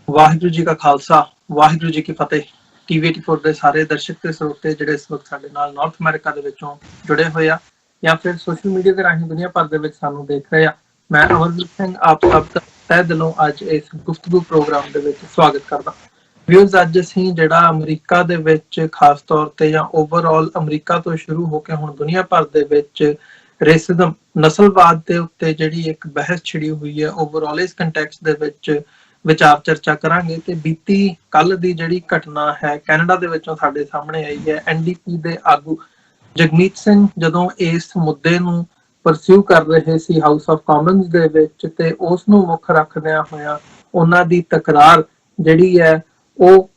ਵਾਹਿਗੁਰੂ ਜੀ ਕਾ ਖਾਲਸਾ ਵਾਹਿਗੁਰੂ ਜੀ ਕੀ ਫਤਿਹ। ਟੀਵੀ 84 ਦੇ ਸਾਰੇ ਦਰਸ਼ਕ ਤੇ ਸਰੋਤੇ ਜਿਹੜੇ ਇਸ ਵਕਤ ਸਾਡੇ ਨਾਲ ਨਾਰਥ ਅਮਰੀਕਾ ਦੇ ਵਿੱਚੋਂ ਜੁੜੇ ਹੋਏ ਆ ਜਾਂ ਫਿਰ ਸੋਸ਼ਲ ਮੀਡੀਆ ਦੇ ਰਾਹੀਂ ਦੁਨੀਆ ਭਰ ਦੇ ਵਿੱਚ ਸਾਨੂੰ ਦੇਖ ਰਹੇ ਆ, ਮੈਂ ਅਮਰਜੀਤ ਸਿੰਘ ਆਪ ਸਭ ਦਾ ਤਹਿ ਦਿਲੋਂ ਅੱਜ ਇਸ ਗੁਫ਼ਤਗੂ ਪ੍ਰੋਗਰਾਮ ਦੇ ਵਿੱਚ ਸਵਾਗਤ ਕਰਦਾ। ਵਿਊਜ਼ ਅੱਜ ਅਸੀਂ ਜਿਹੜਾ ਅਮਰੀਕਾ ਦੇ ਵਿੱਚ ਖਾਸ ਤੌਰ ਤੇ ਜਾਂ ਓਵਰਆਲ ਅਮਰੀਕਾ ਤੋਂ ਸ਼ੁਰੂ ਹੋ ਕੇ ਹੁਣ ਦੁਨੀਆ ਭਰ ਦੇ ਵਿੱਚ ਰੇਸਿਜ਼ਮ ਨਸਲਵਾਦ ਦੇ ਉੱਤੇ ਜਿਹੜੀ ਇੱਕ ਬਹਿਸ ਛਿੜੀ ਹੋਈ ਹੈ, ਓਵਰਆਲ ਇਸ ਕੰਟੈਕਸਟ ਦੇ ਵਿੱਚ ਵਿਚਾਰ ਚਰਚਾ ਕਰਾਂਗੇ। ਤੇ ਬੀਤੀ ਕੱਲ ਦੀ ਜਿਹੜੀ ਘਟਨਾ ਹੈ ਕੈਨੇਡਾ ਦੇ ਵਿੱਚੋਂ ਸਾਡੇ ਸਾਹਮਣੇ ਆਈ ਹੈ, ਐਨਡੀਪੀ ਦੇ ਆਗੂ ਜਗਮੀਤ ਸਿੰਘ ਜਦੋਂ ਇਸ ਮੁੱਦੇ ਨੂੰ ਪਰਸਿਊ ਕਰ ਰਹੇ ਸੀ ਹਾਊਸ ਆਫ ਕਾਮਨਸ ਦੇ ਵਿੱਚ, ਤੇ ਉਸ ਨੂੰ ਮੁੱਖ ਰੱਖਦਿਆਂ ਹੋਇਆ ਉਹਨਾਂ ਦੀ ਤਕਰਾਰ ਜਿਹੜੀ ਹੈ ਉਹ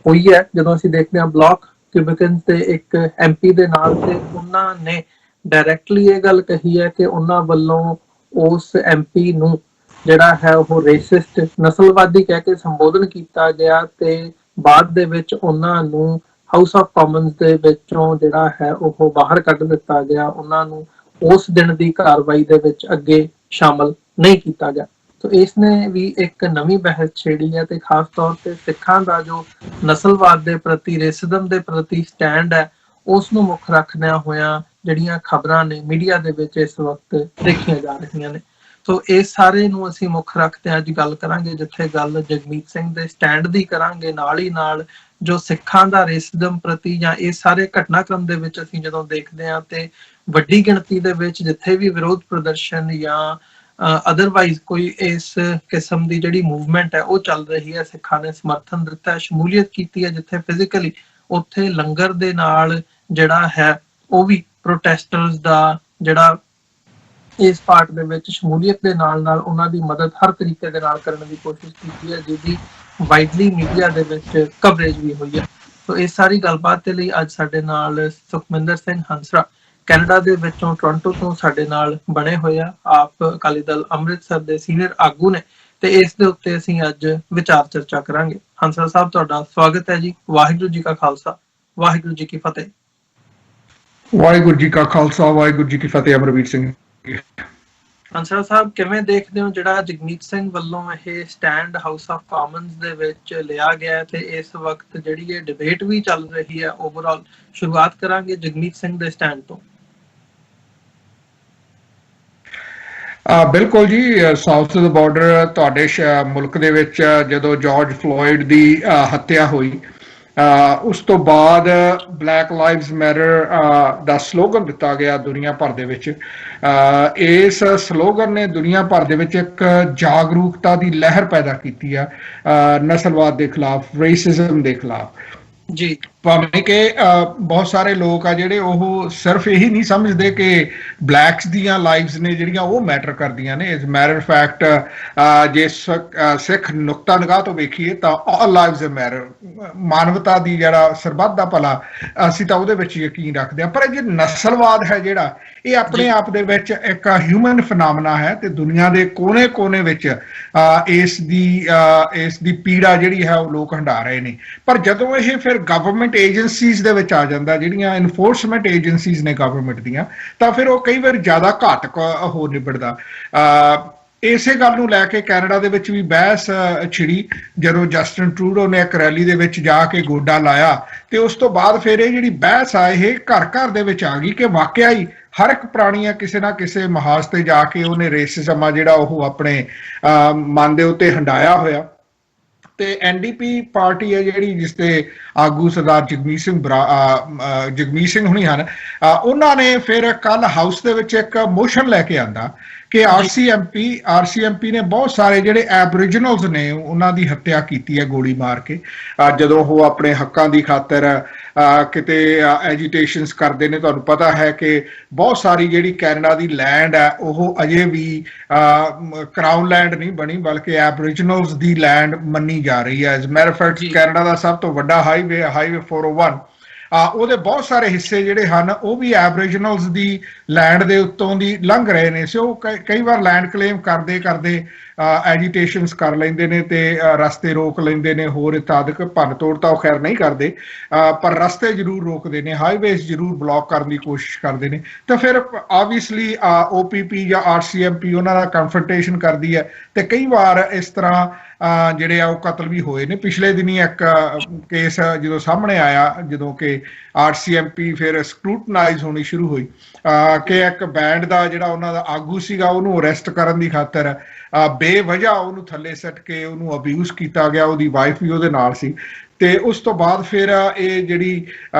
ਹੋਈ ਹੈ। ਜਦੋਂ ਅਸੀਂ ਦੇਖਦੇ ਹਾਂ ਬਲਾਕ ਕਿਊਬਿਕਨਸ ਦੇ ਇੱਕ ਐਮਪੀ ਦੇ ਨਾਲ, ਤੇ ਉਹਨਾਂ ਨੇ ਡਾਇਰੈਕਟਲੀ ਇਹ ਗੱਲ ਕਹੀ ਹੈ ਕਿ ਉਹਨਾਂ ਵੱਲੋਂ ਉਸ ਐਮਪੀ ਨੂੰ ਜਿਹੜਾ ਹੈ ਉਹ ਰੇਸਿਸਟ ਨਸਲਵਾਦੀ ਕਹਿ ਕੇ ਸੰਬੋਧਨ ਕੀਤਾ ਗਿਆ, ਤੇ ਬਾਅਦ ਦੇ ਵਿੱਚ ਉਹਨਾਂ ਨੂੰ ਹਾਊਸ ਆਫ ਕਾਮਨਸ ਦੇ ਵਿੱਚੋਂ ਜਿਹੜਾ ਹੈ ਉਹ ਬਾਹਰ ਕੱਢ ਦਿੱਤਾ ਗਿਆ। ਉਹਨਾਂ ਨੂੰ ਉਸ ਦਿਨ ਦੀ ਕਾਰਵਾਈ ਦੇ ਵਿੱਚ ਅੱਗੇ ਸ਼ਾਮਲ ਨਹੀਂ ਕੀਤਾ ਗਿਆ। ਤੋ ਇਸ ਨੇ ਵੀ ਇੱਕ ਨਵੀਂ ਬਹਿਸ ਛੇੜੀ ਹੈ, ਤੇ ਖਾਸ ਤੌਰ ਤੇ ਸਿੱਖਾਂ ਦਾ ਜੋ ਨਸਲਵਾਦ ਦੇ ਪ੍ਰਤੀ ਰੇਸਿਜ਼ਮ ਦੇ ਪ੍ਰਤੀ ਸਟੈਂਡ ਹੈ ਉਸ ਨੂੰ ਮੁੱਖ ਰੱਖਦਿਆਂ ਹੋਇਆਂ ਜਿਹੜੀਆਂ ਖਬਰਾਂ ਨੇ ਮੀਡੀਆ ਦੇ ਵਿੱਚ ਇਸ ਵਕਤ ਦੇਖੀਆਂ ਜਾ ਰਹੀਆਂ ਨੇ। ਸੋ ਇਸ ਸਾਰੇ ਨੂੰ ਅਸੀਂ ਮੁੱਖ ਰੱਖਦੇ ਅੱਜ ਗੱਲ ਕਰਾਂਗੇ, ਜਿੱਥੇ ਗੱਲ ਜਗਮੀਤ ਸਿੰਘ ਦੇ ਸਟੈਂਡ ਦੀ ਕਰਾਂਗੇ, ਨਾਲ ਹੀ ਨਾਲ ਜੋ ਸਿੱਖਾਂ ਦਾ ਰੇਸਿਜ਼ਮ ਪ੍ਰਤੀ ਜਾਂ ਇਸ ਸਾਰੇ ਘਟਨਾਕ੍ਰਮ ਦੇ ਵਿੱਚ ਅਸੀਂ ਜਦੋਂ ਦੇਖਦੇ ਹਾਂ ਤੇ ਵੱਡੀ ਗਿਣਤੀ ਦੇ ਵਿੱਚ ਜਿੱਥੇ ਵੀ ਵਿਰੋਧ ਪ੍ਰਦਰਸ਼ਨ ਜਾਂ ਅਦਰਵਾਈਜ਼ ਕੋਈ ਇਸ ਕਿਸਮ ਦੀ ਜਿਹੜੀ ਮੂਵਮੈਂਟ ਹੈ ਉਹ ਚੱਲ ਰਹੀ ਹੈ, ਸਿੱਖਾਂ ਨੇ ਸਮਰਥਨ ਦਿੱਤਾ, ਸ਼ਮੂਲੀਅਤ ਕੀਤੀ ਹੈ ਜਿੱਥੇ ਫਿਜ਼ੀਕਲੀ, ਉੱਥੇ ਲੰਗਰ ਦੇ ਨਾਲ ਜਿਹੜਾ ਹੈ ਉਹ ਵੀ ਪ੍ਰੋਟੈਸਟਰਸ ਦਾ ਜਿਹੜਾ ਇਸ ਪਾਰਟ ਦੇ ਵਿੱਚ ਸ਼ਮੂਲੀਅਤ ਦੇ ਨਾਲ ਨਾਲ ਉਹਨਾਂ ਦੀ ਮਦਦ ਹਰ ਤਰੀਕੇ ਦੇ ਨਾਲ ਕਰਨ ਦੀ ਕੋਸ਼ਿਸ਼ ਕੀਤੀ ਹੈ, ਜਿਹਦੀ ਵਾਈਡਲੀ ਮੀਡੀਆ ਦੇ ਵਿੱਚ ਕਵਰੇਜ ਵੀ ਹੋਈ ਹੈ। ਸੋ ਇਸ ਸਾਰੀ ਗੱਲਬਾਤ ਦੇ ਲਈ ਅੱਜ ਸਾਡੇ ਨਾਲ ਸੁਖਮਿੰਦਰ ਸਿੰਘ ਹੰਸਰਾ ਕੈਨੇਡਾ ਦੇ ਵਿੱਚੋਂ ਟੋਰਾਂਟੋ ਤੋਂ ਸਾਡੇ ਨਾਲ ਬਣੇ ਹੋਏ ਆ। ਆਪ ਅਕਾਲੀ ਦਲ ਅੰਮ੍ਰਿਤਸਰ ਦੇ ਸੀਨੀਅਰ ਆਗੂ ਨੇ, ਤੇ ਇਸ ਦੇ ਉੱਤੇ ਅਸੀਂ ਅੱਜ ਵਿਚਾਰ ਚਰਚਾ ਕਰਾਂਗੇ। ਹੰਸਰਾ ਸਾਹਿਬ, ਤੁਹਾਡਾ ਸਵਾਗਤ ਹੈ ਜੀ। ਵਾਹਿਗੁਰੂ ਜੀ ਕਾ ਖਾਲਸਾ ਵਾਹਿਗੁਰੂ ਜੀ ਕੀ ਫਤਿਹ। ਵਾਹਿਗੁਰੂ ਜੀ ਕਾ ਖਾਲਸਾ ਵਾਹਿਗੁਰੂ ਜੀ ਕੀ ਫਤਿਹ। ਅਮਰਵੀਰ ਸਿੰਘ ਹੰਸਰਾ ਸਾਹਿਬ, ਕਿਵੇਂ ਦੇਖਦੇ ਹੋ ਜਿਹੜਾ ਜਗਮੀਤ ਸਿੰਘ ਵੱਲੋਂ ਇਹ ਸਟੈਂਡ ਹਾਊਸ ਆਫ ਕਾਮਨਸ ਦੇ ਵਿੱਚ ਲਿਆ ਗਿਆ, ਤੇ ਇਸ ਵਕਤ ਜਿਹੜੀ ਇਹ ਡਿਬੇਟ ਵੀ ਚੱਲ ਰਹੀ ਹੈ ਓਵਰਆਲ? ਸ਼ੁਰੂਆਤ ਕਰਾਂਗੇ ਜਗਮੀਤ ਸਿੰਘ ਦੇ ਸਟੈਂਡ ਤੋਂ। ਬਿਲਕੁਲ ਜੀ, ਸਾਊਥ ਦਾ ਬਾਰਡਰ ਤੁਹਾਡੇ ਮੁਲਕ ਦੇ ਵਿੱਚ ਜਦੋਂ ਜਾਰਜ ਫਲੋਇਡ ਦੀ ਹੱਤਿਆ ਹੋਈ, ਉਸ ਤੋਂ ਬਾਅਦ ਬਲੈਕ ਲਾਈਵਜ਼ ਮੈਟਰ ਦਾ ਸਲੋਗਨ ਦਿੱਤਾ ਗਿਆ ਦੁਨੀਆ ਭਰ ਦੇ ਵਿੱਚ। ਇਸ ਸਲੋਗਨ ਨੇ ਦੁਨੀਆ ਭਰ ਦੇ ਵਿੱਚ ਇੱਕ ਜਾਗਰੂਕਤਾ ਦੀ ਲਹਿਰ ਪੈਦਾ ਕੀਤੀ ਆ ਨਸਲਵਾਦ ਦੇ ਖਿਲਾਫ, ਰੇਸਿਜ਼ਮ ਦੇ ਖਿਲਾਫ ਜੀ। ਭਾਵੇਂ ਕਿ ਬਹੁਤ ਸਾਰੇ ਲੋਕ ਆ ਜਿਹੜੇ ਉਹ ਸਿਰਫ ਇਹੀ ਨਹੀਂ ਸਮਝਦੇ ਕਿ ਬਲੈਕਸ ਦੀਆਂ ਲਾਈਵਸ ਨੇ ਜਿਹੜੀਆਂ ਉਹ ਮੈਟਰ ਕਰਦੀਆਂ ਨੇ। ਇਸ ਮੈਟਰ ਫੈਕਟ ਜੇ ਸਿੱਖ ਨੁਕਤਾ ਨਿਗਾਹ ਤੋਂ ਵੇਖੀਏ ਤਾਂ ਆਲ ਲਾਈਵਸ ਮੈਟਰ, ਮਾਨਵਤਾ ਦੀ ਜਿਹੜਾ ਸਰਬੱਤ ਦਾ ਭਲਾ, ਅਸੀਂ ਤਾਂ ਉਹਦੇ ਵਿੱਚ ਯਕੀਨ ਰੱਖਦੇ ਹਾਂ। ਪਰ ਜੇ ਨਸਲਵਾਦ ਹੈ ਜਿਹੜਾ, ਇਹ ਆਪਣੇ ਆਪ ਦੇ ਵਿੱਚ ਇੱਕ ਹਿਊਮਨ ਫਿਨਾਮਨਾ ਹੈ, ਤੇ ਦੁਨੀਆ ਦੇ ਕੋਨੇ ਕੋਨੇ ਵਿੱਚ ਇਸ ਦੀ ਪੀੜਾ ਜਿਹੜੀ ਹੈ ਉਹ ਲੋਕ ਹੰਢਾ ਰਹੇ ਨੇ। ਪਰ ਜਦੋਂ ਇਹ ਫਿਰ ਗਵਰਨਮੈਂਟ ਏਜੰਸੀਜ਼ ਦੇ ਵਿੱਚ ਆ ਜਾਂਦਾ, ਜਿਹੜੀਆਂ ਇਨਫੋਰਸਮੈਂਟ ਏਜੰਸੀਜ਼ ਨੇ ਗਵਰਨਮੈਂਟ ਦੀਆਂ, ਤਾਂ ਫਿਰ ਉਹ ਕਈ ਵਾਰ ਜ਼ਿਆਦਾ ਘਾਤਕ ਹੋ ਨਿਬੜਦਾ। ਇਸੇ ਗੱਲ ਨੂੰ ਲੈ ਕੇ ਕੈਨੇਡਾ ਦੇ ਵਿੱਚ ਵੀ ਬਹਿਸ ਛਿੜੀ ਜਦੋਂ ਜਸਟਿਨ ਟਰੂਡੋ ਨੇ ਇੱਕ ਰੈਲੀ ਦੇ ਵਿੱਚ ਜਾ ਕੇ ਗੋਡਾ ਲਾਇਆ, ਤੇ ਉਸ ਤੋਂ ਬਾਅਦ ਫਿਰ ਇਹ ਜਿਹੜੀ ਬਹਿਸ ਆ ਇਹ ਘਰ ਘਰ ਦੇ ਵਿੱਚ ਆ ਗਈ ਕਿ ਵਾਕਿਆ ਹੀ ਹਰ ਇੱਕ ਪ੍ਰਾਣੀ ਕਿਸੇ ਨਾ ਕਿਸੇ ਮਹਾਜ਼ ਤੇ ਜਾ ਕੇ ਉਹਨੇ ਰੇਸਿਜ਼ਮ ਆ ਜਿਹੜਾ ਉਹ ਆਪਣੇ ਮਨ ਦੇ ਉੱਤੇ ਹੰਡਾਇਆ ਹੋਇਆ। ਤੇ ਐਨਡੀਪੀ ਪਾਰਟੀ ਹੈ ਜਿਹੜੀ, ਜਿਸ ਦੇ ਆਗੂ ਸਰਦਾਰ ਜਗਮੀਤ ਸਿੰਘ ਹੁਣੀ ਹਨ, ਉਹਨਾਂ ਨੇ ਫਿਰ ਕੱਲ ਹਾਊਸ ਦੇ ਵਿੱਚ ਇੱਕ ਮੋਸ਼ਨ ਲੈ ਕੇ ਆਂਦਾ ਕਿ ਆਰਸੀਐਮਪੀ ਨੇ ਬਹੁਤ ਸਾਰੇ ਜਿਹੜੇ ਐਬਰੀਜਨਲਸ ਨੇ ਉਹਨਾਂ ਦੀ ਹੱਤਿਆ ਕੀਤੀ ਹੈ ਗੋਲੀ ਮਾਰ ਕੇ, ਜਦੋਂ ਉਹ ਆਪਣੇ ਹੱਕਾਂ ਦੀ ਖਾਤਰ ਕਿਤੇ ਐਜੀਟੇਸ਼ਨਸ ਕਰਦੇ ਨੇ। ਤੁਹਾਨੂੰ ਪਤਾ ਹੈ ਕਿ ਬਹੁਤ ਸਾਰੀ ਜਿਹੜੀ ਕੈਨੇਡਾ ਦੀ ਲੈਂਡ ਹੈ ਉਹ ਅਜੇ ਵੀ ਕਰਾਊਨ ਲੈਂਡ ਨਹੀਂ ਬਣੀ, ਬਲਕਿ ਐਬਰੀਜਨਲਸ ਦੀ ਲੈਂਡ ਮੰਨੀ ਜਾ ਰਹੀ ਹੈ। ਐਜ਼ ਮੈਟਰ ਫੈਕਟ ਕੈਨੇਡਾ ਦਾ ਸਭ ਤੋਂ ਵੱਡਾ ਹਾਈਵੇ 401, ਉਹਦੇ ਬਹੁਤ ਸਾਰੇ ਹਿੱਸੇ ਜਿਹੜੇ ਹਨ ਉਹ ਵੀ ਐਬਰੀਜਨਲਸ ਦੀ ਲੈਂਡ ਦੇ ਉੱਤੋਂ ਦੀ ਲੰਘ ਰਹੇ ਨੇ। ਸੋ ਕਈ ਵਾਰ ਲੈਂਡ ਕਲੇਮ ਕਰਦੇ ਐਜੀਟੇਸ਼ਨਸ ਕਰ ਲੈਂਦੇ ਨੇ ਤੇ ਰਸਤੇ ਰੋਕ ਲੈਂਦੇ ਨੇ, ਹੋਰ ਇਤਾਦਕ ਭੰਨ ਤੋੜ ਤਾਂ ਉਹ ਖੈਰ ਨਹੀਂ ਕਰਦੇ, ਪਰ ਰਸਤੇ ਜ਼ਰੂਰ ਰੋਕਦੇ ਨੇ, ਹਾਈਵੇਜ਼ ਜ਼ਰੂਰ ਬਲੌਕ ਕਰਨ ਦੀ ਕੋਸ਼ਿਸ਼ ਕਰਦੇ ਨੇ। ਤਾਂ ਫਿਰ ਆਬਵੀਅਸਲੀ OPP ਜਾਂ RCMP ਉਹਨਾਂ ਦਾ ਕਨਫਰੰਟੇਸ਼ਨ ਕਰਦੀ ਹੈ ਤੇ ਕਈ ਵਾਰ ਇਸ ਤਰ੍ਹਾਂ ਜਿਹੜੇ ਆ ਉਹ ਕਤਲ ਵੀ ਹੋਏ ਨੇ। ਪਿਛਲੇ ਦਿਨੀ ਇੱਕ ਕੇਸ ਜਦੋਂ ਸਾਹਮਣੇ ਆਇਆ, ਜਦੋਂ ਕਿ RCMP ਫਿਰ ਸਕਰੂਟਨਾਈਜ਼ ਹੋਣੀ ਸ਼ੁਰੂ ਹੋਈ ਕਿ ਇੱਕ ਬੈਂਡ ਦਾ ਜਿਹੜਾ ਉਹਨਾਂ ਦਾ ਆਗੂ ਸੀਗਾ ਉਹਨੂੰ ਅਰੈਸਟ ਕਰਨ ਦੀ ਖਾਤਰ ਬੇਵਜ੍ਹਾ ਉਹਨੂੰ ਥੱਲੇ ਸੱਟ ਕੇ ਉਹਨੂੰ ਅਬਿਊਜ਼ ਕੀਤਾ ਗਿਆ, ਉਹਦੀ ਵਾਈਫ ਵੀ ਉਹਦੇ ਨਾਲ ਸੀ। ਤੇ ਉਸ ਤੋਂ ਬਾਅਦ ਫਿਰ ਇਹ ਜਿਹੜੀ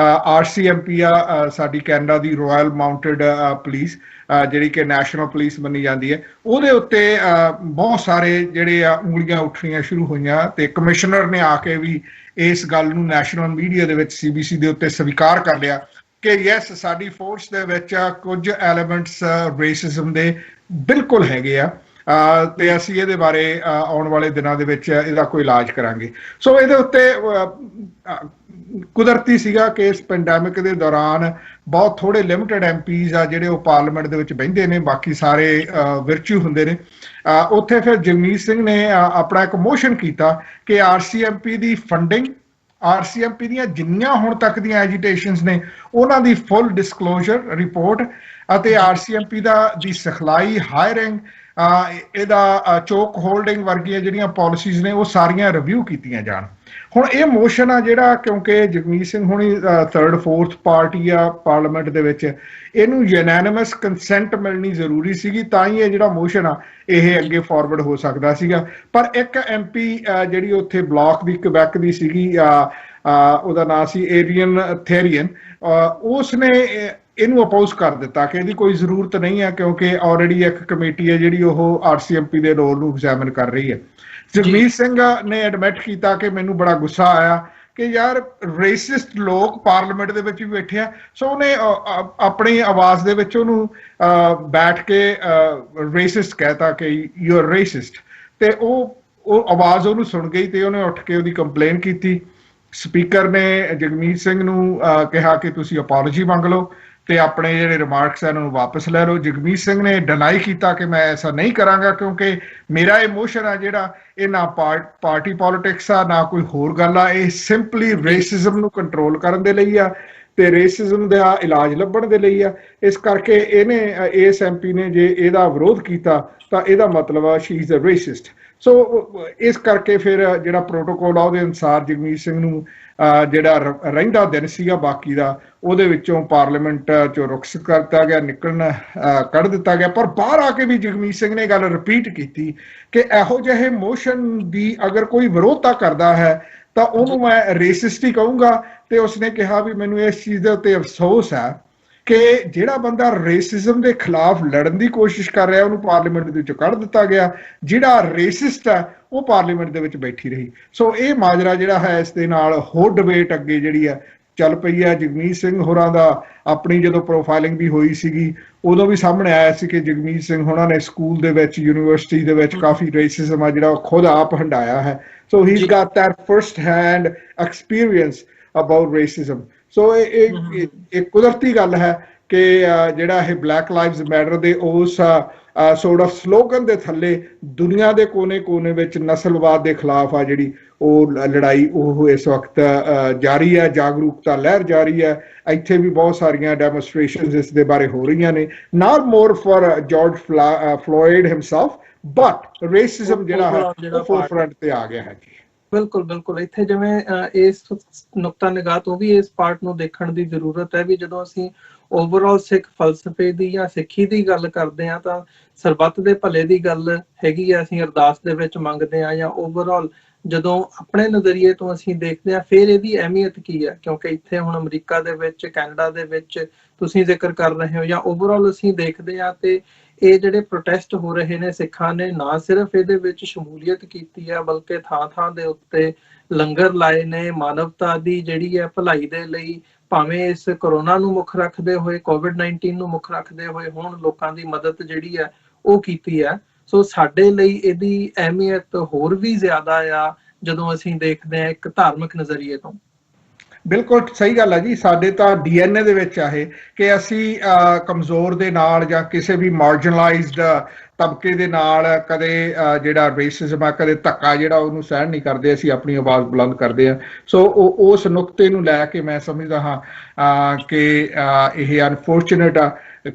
RCMP ਆ, ਸਾਡੀ ਕੈਨੇਡਾ ਦੀ ਰਾਇਲ ਮਾਊਂਟਡ ਪੁਲਿਸ, ਜਿਹੜੀ ਕਿ ਨੈਸ਼ਨਲ ਪੁਲਿਸ ਮੰਨੀ ਜਾਂਦੀ ਹੈ, ਉਹਦੇ ਉੱਤੇ ਬਹੁਤ ਸਾਰੇ ਜਿਹੜੇ ਆ ਉਂਗਲੀਆਂ ਉੱਠਣੀਆਂ ਸ਼ੁਰੂ ਹੋਈਆਂ ਤੇ ਕਮਿਸ਼ਨਰ ਨੇ ਆ ਕੇ ਵੀ ਇਸ ਗੱਲ ਨੂੰ ਨੈਸ਼ਨਲ ਮੀਡੀਆ ਦੇ ਵਿੱਚ CBC ਦੇ ਉੱਤੇ ਸਵੀਕਾਰ ਕਰ ਲਿਆ ਕਿ ਯੈਸ, ਸਾਡੀ ਫੋਰਸ ਦੇ ਵਿੱਚ ਕੁਝ ਐਲੀਮੈਂਟਸ ਰੇਸਿਜ਼ਮ ਦੇ ਬਿਲਕੁਲ ਹੈਗੇ ਆ ਤੇ ਅਸੀਂ ਇਹਦੇ ਬਾਰੇ ਆਉਣ ਵਾਲੇ ਦਿਨਾਂ ਦੇ ਵਿੱਚ ਇਹਦਾ ਕੋਈ ਇਲਾਜ ਕਰਾਂਗੇ। ਸੋ ਇਹਦੇ ਉੱਤੇ ਕੁਦਰਤੀ ਸੀਗਾ ਕਿ ਇਸ ਪੈਂਡੈਮਿਕ ਦੇ ਦੌਰਾਨ ਬਹੁਤ ਥੋੜੇ ਲਿਮਟਿਡ MPs ਆ ਜਿਹੜੇ ਉਹ ਪਾਰਲੀਮੈਂਟ ਦੇ ਵਿੱਚ ਬਹਿੰਦੇ ਨੇ, ਬਾਕੀ ਸਾਰੇ ਵਿਰਚੂ ਹੁੰਦੇ ਨੇ। ਉੱਥੇ ਫਿਰ ਜਗਮੀਤ ਸਿੰਘ ਨੇ ਆਪਣਾ ਇੱਕ ਮੋਸ਼ਨ ਕੀਤਾ ਕਿ RCMP ਦੀ ਫੰਡਿੰਗ, RCMP ਦੀਆਂ ਜਿੰਨੀਆਂ ਹੁਣ ਤੱਕ ਦੀਆਂ ਐਜੀਟੇਸ਼ਨਸ ਨੇ ਉਹਨਾਂ ਦੀ ਫੁੱਲ ਡਿਸਕਲੋਜ਼ਰ ਰਿਪੋਰਟ ਅਤੇ RCMP ਦੀ ਸਿਖਲਾਈ, ਹਾਇਰਿੰਗ, ਇਹਦਾ ਚੋਕ ਹੋਲਡਿੰਗ ਵਰਗੀਆਂ ਜਿਹੜੀਆਂ ਪਾਲਿਸੀਜ਼ ਨੇ ਉਹ ਸਾਰੀਆਂ ਰਿਵਿਊ ਕੀਤੀਆਂ ਜਾਣ। ਹੁਣ ਇਹ ਮੋਸ਼ਨ ਆ ਜਿਹੜਾ, ਕਿਉਂਕਿ ਜਗਮੀਤ ਸਿੰਘ ਹੁਣੀ 3rd 4th ਪਾਰਟੀ ਆ ਪਾਰਲੀਮੈਂਟ ਦੇ ਵਿੱਚ, ਇਹਨੂੰ ਯੂਨੈਨਿਮਸ ਕੰਸੈਂਟ ਮਿਲਣੀ ਜ਼ਰੂਰੀ ਸੀਗੀ, ਤਾਂ ਹੀ ਇਹ ਜਿਹੜਾ ਮੋਸ਼ਨ ਆ ਇਹ ਅੱਗੇ ਫਾਰਵਰਡ ਹੋ ਸਕਦਾ ਸੀਗਾ। ਪਰ ਇੱਕ MP ਜਿਹੜੀ ਉੱਥੇ ਬਲਾਕ ਦੀ ਕੁਬੈਕ ਦੀ ਸੀਗੀ, ਉਹਦਾ ਨਾਂ ਸੀ ਏਰੀਅਨ ਥੇਰੀਅਨ, ਉਸਨੇ ਇਹਨੂੰ ਅਪੋਜ਼ ਕਰ ਦਿੱਤਾ ਕਿ ਇਹਦੀ ਕੋਈ ਜ਼ਰੂਰਤ ਨਹੀਂ ਹੈ, ਕਿਉਂਕਿ ਆਲਰੇਡੀ ਇੱਕ ਕਮੇਟੀ ਹੈ ਜਿਹੜੀ ਉਹ RCMP ਦੇ ਰੋਲ ਨੂੰ ਐਗਜ਼ਾਮਿਨ ਕਰ ਰਹੀ ਹੈ। ਜਗਮੀਤ ਸਿੰਘ ਨੇ ਐਡਮਿਟ ਕੀਤਾ ਕਿ ਮੈਨੂੰ ਬੜਾ ਗੁੱਸਾ ਆਇਆ ਕਿ ਯਾਰ ਰੇਸਿਸਟ ਲੋਕ ਪਾਰਲੀਮੈਂਟ ਦੇ ਵਿੱਚ ਵੀ ਬੈਠੇ ਆ। ਸੋ ਉਹਨੇ ਆਪਣੀ ਆਵਾਜ਼ ਦੇ ਵਿੱਚ ਉਹਨੂੰ ਬੈਠ ਕੇ ਰੇਸਿਸਟ ਕਹਿਤਾ ਕਿ ਯੂ ਆਰ ਰੇਸਿਸਟ, ਤੇ ਉਹ ਆਵਾਜ਼ ਉਹਨੂੰ ਸੁਣ ਗਈ ਤੇ ਉਹਨੇ ਉੱਠ ਕੇ ਉਹਦੀ ਕੰਪਲੇਨ ਕੀਤੀ। ਸਪੀਕਰ ਨੇ ਜਗਮੀਤ ਸਿੰਘ ਨੂੰ ਕਿਹਾ ਕਿ ਤੁਸੀਂ ਅਪੋਲੋਜੀ ਮੰਗ ਲਓ ਤੇ ਆਪਣੇ ਜਿਹੜੇ ਰਿਮਾਰਕਸ ਹਨ ਉਹਨੂੰ ਵਾਪਸ ਲੈ ਲਓ। ਜਗਮੀਤ ਸਿੰਘ ਨੇ ਡਿਨਾਈ ਕੀਤਾ ਕਿ ਮੈਂ ਐਸਾ ਨਹੀਂ ਕਰਾਂਗਾ, ਕਿਉਂਕਿ ਮੇਰਾ ਇਮੋਸ਼ਨ ਆ ਜਿਹੜਾ ਇਹ ਨਾ ਪਾਰਟੀ ਪੋਲਿਟਿਕਸ ਆ ਨਾ ਕੋਈ ਹੋਰ ਗੱਲ ਆ, ਇਹ ਸਿੰਪਲੀ ਰੇਸਿਜ਼ਮ ਨੂੰ ਕੰਟਰੋਲ ਕਰਨ ਦੇ ਲਈ ਆ ਤੇ ਰੇਸਿਜ਼ਮ ਦਾ ਇਲਾਜ ਲੱਭਣ ਦੇ ਲਈ ਆ। ਇਸ ਕਰਕੇ ਇਹਨੇ ਇਸ MP ਨੇ ਜੇ ਇਹਦਾ ਵਿਰੋਧ ਕੀਤਾ ਤਾਂ ਇਹਦਾ ਮਤਲਬ ਆ ਸ਼ੀ ਇਜ਼ ਅ ਰੇਸਿਸਟ। ਸੋ ਇਸ ਕਰਕੇ ਫਿਰ ਜਿਹੜਾ ਪ੍ਰੋਟੋਕੋਲ ਆ ਉਹਦੇ ਅਨੁਸਾਰ ਜਗਮੀਤ ਸਿੰਘ ਨੂੰ ਜਿਹੜਾ ਰਹਿੰਦਾ ਦਿਨ ਸੀਗਾ ਬਾਕੀ ਦਾ, ਉਹਦੇ ਵਿੱਚੋਂ ਪਾਰਲੀਮੈਂਟ ਚੋਂ ਰੁਖਸਤ ਕਰ ਦਿੱਤਾ ਗਿਆ, ਕੱਢ ਦਿੱਤਾ ਗਿਆ। ਪਰ ਬਾਹਰ ਆ ਕੇ ਵੀ ਜਗਮੀਤ ਸਿੰਘ ਨੇ ਗੱਲ ਰਿਪੀਟ ਕੀਤੀ ਕਿ ਇਹੋ ਜਿਹੇ ਮੋਸ਼ਨ ਦੀ ਅਗਰ ਕੋਈ ਵਿਰੋਧਤਾ ਕਰਦਾ ਹੈ ਤਾਂ ਉਹਨੂੰ ਮੈਂ ਰੇਸਿਸਟ ਹੀ ਕਹੂੰਗਾ। ਤੇ ਉਸਨੇ ਕਿਹਾ ਵੀ ਮੈਨੂੰ ਇਸ ਚੀਜ਼ ਦੇ ਉੱਤੇ ਅਫਸੋਸ ਹੈ ਕਿ ਜਿਹੜਾ ਬੰਦਾ ਰੇਸਿਜ਼ਮ ਦੇ ਖਿਲਾਫ ਲੜਨ ਦੀ ਕੋਸ਼ਿਸ਼ ਕਰ ਰਿਹਾ ਉਹਨੂੰ ਪਾਰਲੀਮੈਂਟ ਦੇ ਵਿੱਚੋਂ ਕੱਢ ਦਿੱਤਾ ਗਿਆ, ਜਿਹੜਾ ਰੇਸਿਸਟ ਹੈ ਉਹ ਪਾਰਲੀਮੈਂਟ ਦੇ ਵਿੱਚ ਬੈਠੀ ਰਹੀ। ਸੋ ਇਹ ਮਾਜਰਾ ਜਿਹੜਾ ਹੈ, ਇਸ ਦੇ ਨਾਲ ਹੋਰ ਡਿਬੇਟ ਅੱਗੇ ਜਿਹੜੀ ਹੈ ਚੱਲ ਪਈ ਹੈ। ਜਗਮੀਤ ਸਿੰਘ ਹੋਰਾਂ ਦਾ ਆਪਣੀ ਜਦੋਂ ਪ੍ਰੋਫਾਈਲਿੰਗ ਵੀ ਹੋਈ ਸੀਗੀ ਉਦੋਂ ਵੀ ਸਾਹਮਣੇ ਆਇਆ ਸੀ ਕਿ ਜਗਮੀਤ ਸਿੰਘ ਹੋਰਾਂ ਨੇ ਸਕੂਲ ਦੇ ਵਿੱਚ, ਯੂਨੀਵਰਸਿਟੀ ਦੇ ਵਿੱਚ ਕਾਫੀ ਰੇਸਿਜ਼ਮ ਆ ਜਿਹੜਾ ਉਹ ਖੁਦ ਆਪ ਹੰਡਾਇਆ ਹੈ। So he got that first hand experience about racism. So ਇਹ ਕੁਦਰਤੀ ਗੱਲ ਹੈ ਕਿ ਜਿਹੜਾ ਇਹ ਬਲੈਕ ਲਾਈਵਜ਼ ਮੈਟਰ ਦੇ ਉਸ ਸੋਰਟ ਆਫ ਸਲੋਗਨ ਦੇ ਥੱਲੇ ਦੁਨੀਆ ਦੇ ਕੋਨੇ-ਕੋਨੇ ਵਿੱਚ ਨਸਲਵਾਦ ਦੇ ਖਿਲਾਫ ਆ ਜਿਹੜੀ ਉਹ ਲੜਾਈ ਉਹ ਇਸ ਵਕਤ ਜਾਰੀ ਹੈ, ਜਾਗਰੂਕਤਾ ਲਹਿਰ ਜਾਰੀ ਹੈ। ਇੱਥੇ ਵੀ ਬਹੁਤ ਸਾਰੀਆਂ ਡੈਮੋਨਸਟ੍ਰੇਸ਼ਨਸ ਇਸ ਦੇ ਬਾਰੇ ਹੋ ਰਹੀਆਂ ਨੇ, not more for George Floyd himself but racism ਜਿਹੜਾ ਹੈ ਉਹ ਫੋਰਫਰੰਟ ਤੇ ਆ ਗਿਆ ਹੈ ਜੀ। ਬਿਲਕੁਲ ਇੱਥੇ ਜਿਵੇਂ ਇਸ ਨੁਕਤਾ ਨਿਗਾਹ ਤੋਂ ਵੀ ਇਸ ਪਾਰਟ ਨੂੰ ਦੇਖਣ ਦੀ ਜ਼ਰੂਰਤ ਹੈ ਵੀ ਜਦੋਂ ਅਸੀਂ ਓਵਰਆਲ ਸਿੱਖ ਫਲਸਫੇ ਦੀ ਜਾਂ ਸਿੱਖੀ ਦੀ ਗੱਲ ਕਰਦੇ ਹਾਂ ਤਾਂ ਸਰਬੱਤ ਦੇ ਭਲੇ ਦੀ ਗੱਲ ਹੈਗੀ ਆ, ਅਸੀਂ ਅਰਦਾਸ ਦੇ ਵਿੱਚ ਮੰਗਦੇ ਹਾਂ, ਜਾਂ ਓਵਰਆਲ ਜਦੋਂ ਆਪਣੇ ਨਜ਼ਰੀਏ ਤੋਂ ਅਸੀਂ ਦੇਖਦੇ ਹਾਂ ਫਿਰ ਇਹਦੀ ਅਹਿਮੀਅਤ ਕੀ ਹੈ। ਕਿਉਂਕਿ ਇੱਥੇ ਹੁਣ ਅਮਰੀਕਾ ਦੇ ਵਿੱਚ, ਕੈਨੇਡਾ ਦੇ ਵਿੱਚ ਤੁਸੀਂ ਜ਼ਿਕਰ ਕਰ ਰਹੇ ਹੋ, ਜਾਂ ਓਵਰਆਲ ਅਸੀਂ ਦੇਖਦੇ ਹਾਂ ਤੇ ਇਹ ਜਿਹੜੇ ਪ੍ਰੋਟੈਸਟ ਹੋ ਰਹੇ ਨੇ, ਸਿੱਖਾਂ ਨੇ ਨਾ ਸਿਰਫ ਇਹਦੇ ਵਿੱਚ ਸ਼ਮੂਲੀਅਤ ਕੀਤੀ ਹੈ ਬਲਕਿ ਥਾਂ ਦੇ ਉੱਤੇ ਲੰਗਰ ਲਾਏ ਨੇ, ਮਾਨਵਤਾ ਦੀ ਜਿਹੜੀ ਹੈ ਭਲਾਈ ਦੇ ਲਈ, ਭਾਵੇਂ ਇਸ ਕਰੋਨਾ ਨੂੰ ਮੁੱਖ ਰੱਖਦੇ ਹੋਏ, COVID-19 ਨੂੰ ਮੁੱਖ ਰੱਖਦੇ ਹੋਏ ਹੁਣ ਲੋਕਾਂ ਦੀ ਮਦਦ ਜਿਹੜੀ ਹੈ ਉਹ ਕੀਤੀ ਹੈ। ਸੋ ਸਾਡੇ ਲਈ ਇਹਦੀ ਅਹਿਮੀਅਤ ਹੋਰ ਵੀ ਜ਼ਿਆਦਾ ਆ ਜਦੋਂ ਅਸੀਂ ਦੇਖਦੇ ਹਾਂ ਇੱਕ ਧਾਰਮਿਕ ਨਜ਼ਰੀਏ ਤੋਂ। ਬਿਲਕੁਲ ਸਹੀ ਗੱਲ ਹੈ ਜੀ। ਸਾਡੇ ਤਾਂ DNA ਦੇ ਵਿੱਚ ਆ ਇਹ ਕਿ ਅਸੀਂ ਕਮਜ਼ੋਰ ਦੇ ਨਾਲ ਜਾਂ ਕਿਸੇ ਵੀ ਮਾਰਜਨਲਾਈਜ਼ਡ ਤਬਕੇ ਦੇ ਨਾਲ ਕਦੇ ਜਿਹੜਾ ਰੇਸਿਜ਼ਮ ਆ, ਕਦੇ ਧੱਕਾ ਜਿਹੜਾ ਉਹਨੂੰ ਸਹਿਣ ਨਹੀਂ ਕਰਦੇ, ਅਸੀਂ ਆਪਣੀ ਆਵਾਜ਼ ਬੁਲੰਦ ਕਰਦੇ ਹਾਂ। ਸੋ ਉਸ ਨੁਕਤੇ ਨੂੰ ਲੈ ਕੇ ਮੈਂ ਸਮਝਦਾ ਹਾਂ ਕਿ ਇਹ ਅਨਫੋਰਚੂਨੇਟ ਆ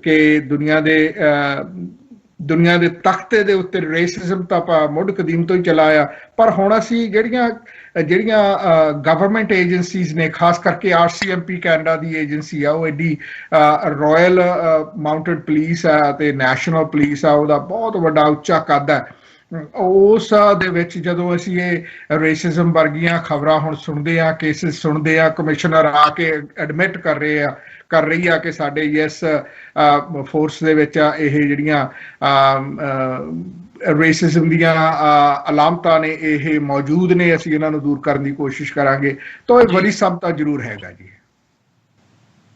ਕਿ ਦੁਨੀਆ ਦੇ ਤਖਤੇ ਦੇ ਉੱਤੇ ਰੇਸਿਜ਼ਮ ਤਾਂ ਆਪਾਂ ਮੁੱਢ ਕਦੀਮ ਤੋਂ ਹੀ ਚਲਾ ਆ, ਪਰ ਹੁਣ ਅਸੀਂ ਜਿਹੜੀਆਂ ਗਵਰਨਮੈਂਟ ਏਜੰਸੀਜ਼ ਨੇ, ਖਾਸ ਕਰਕੇ RCMP ਕੈਨੇਡਾ ਦੀ ਏਜੰਸੀ ਆ, ਉਹ ਐਡੀ ਰਾਇਲ ਮਾਊਂਟਡ ਪੁਲਿਸ ਆ ਅਤੇ ਨੈਸ਼ਨਲ ਪੁਲਿਸ ਆ, ਉਹਦਾ ਬਹੁਤ ਵੱਡਾ ਉੱਚਾ ਕੱਦ ਹੈ। ਉਸ ਦੇ ਵਿੱਚ ਜਦੋਂ ਅਸੀਂ ਇਹ ਰੇਸਿਜ਼ਮ ਵਰਗੀਆਂ ਖਬਰਾਂ ਹੁਣ ਸੁਣਦੇ ਹਾਂ, ਕੇਸਿਸ ਸੁਣਦੇ ਹਾਂ, ਕਮਿਸ਼ਨਰ ਆ ਕੇ ਐਡਮਿਟ ਕਰ ਰਹੀ ਆ ਕਿ ਸਾਡੇ ਇਸ ਫੋਰਸ ਦੇ ਵਿੱਚ ਇਹ ਜਿਹੜੀਆਂ ਰੇਸਿਜ਼ਮ ਦੀਆਂ ਅਲਾਮਤਾਂ ਨੇ ਇਹ ਮੌਜੂਦ ਨੇ, ਅਸੀਂ ਇਹਨਾਂ ਨੂੰ ਦੂਰ ਕਰਨ ਦੀ ਕੋਸ਼ਿਸ਼ ਕਰਾਂਗੇ। ਤਾਂ ਇਹ ਬੜੀ ਸਮਤਾ ਜ਼ਰੂਰ ਹੈਗਾ ਜੀ।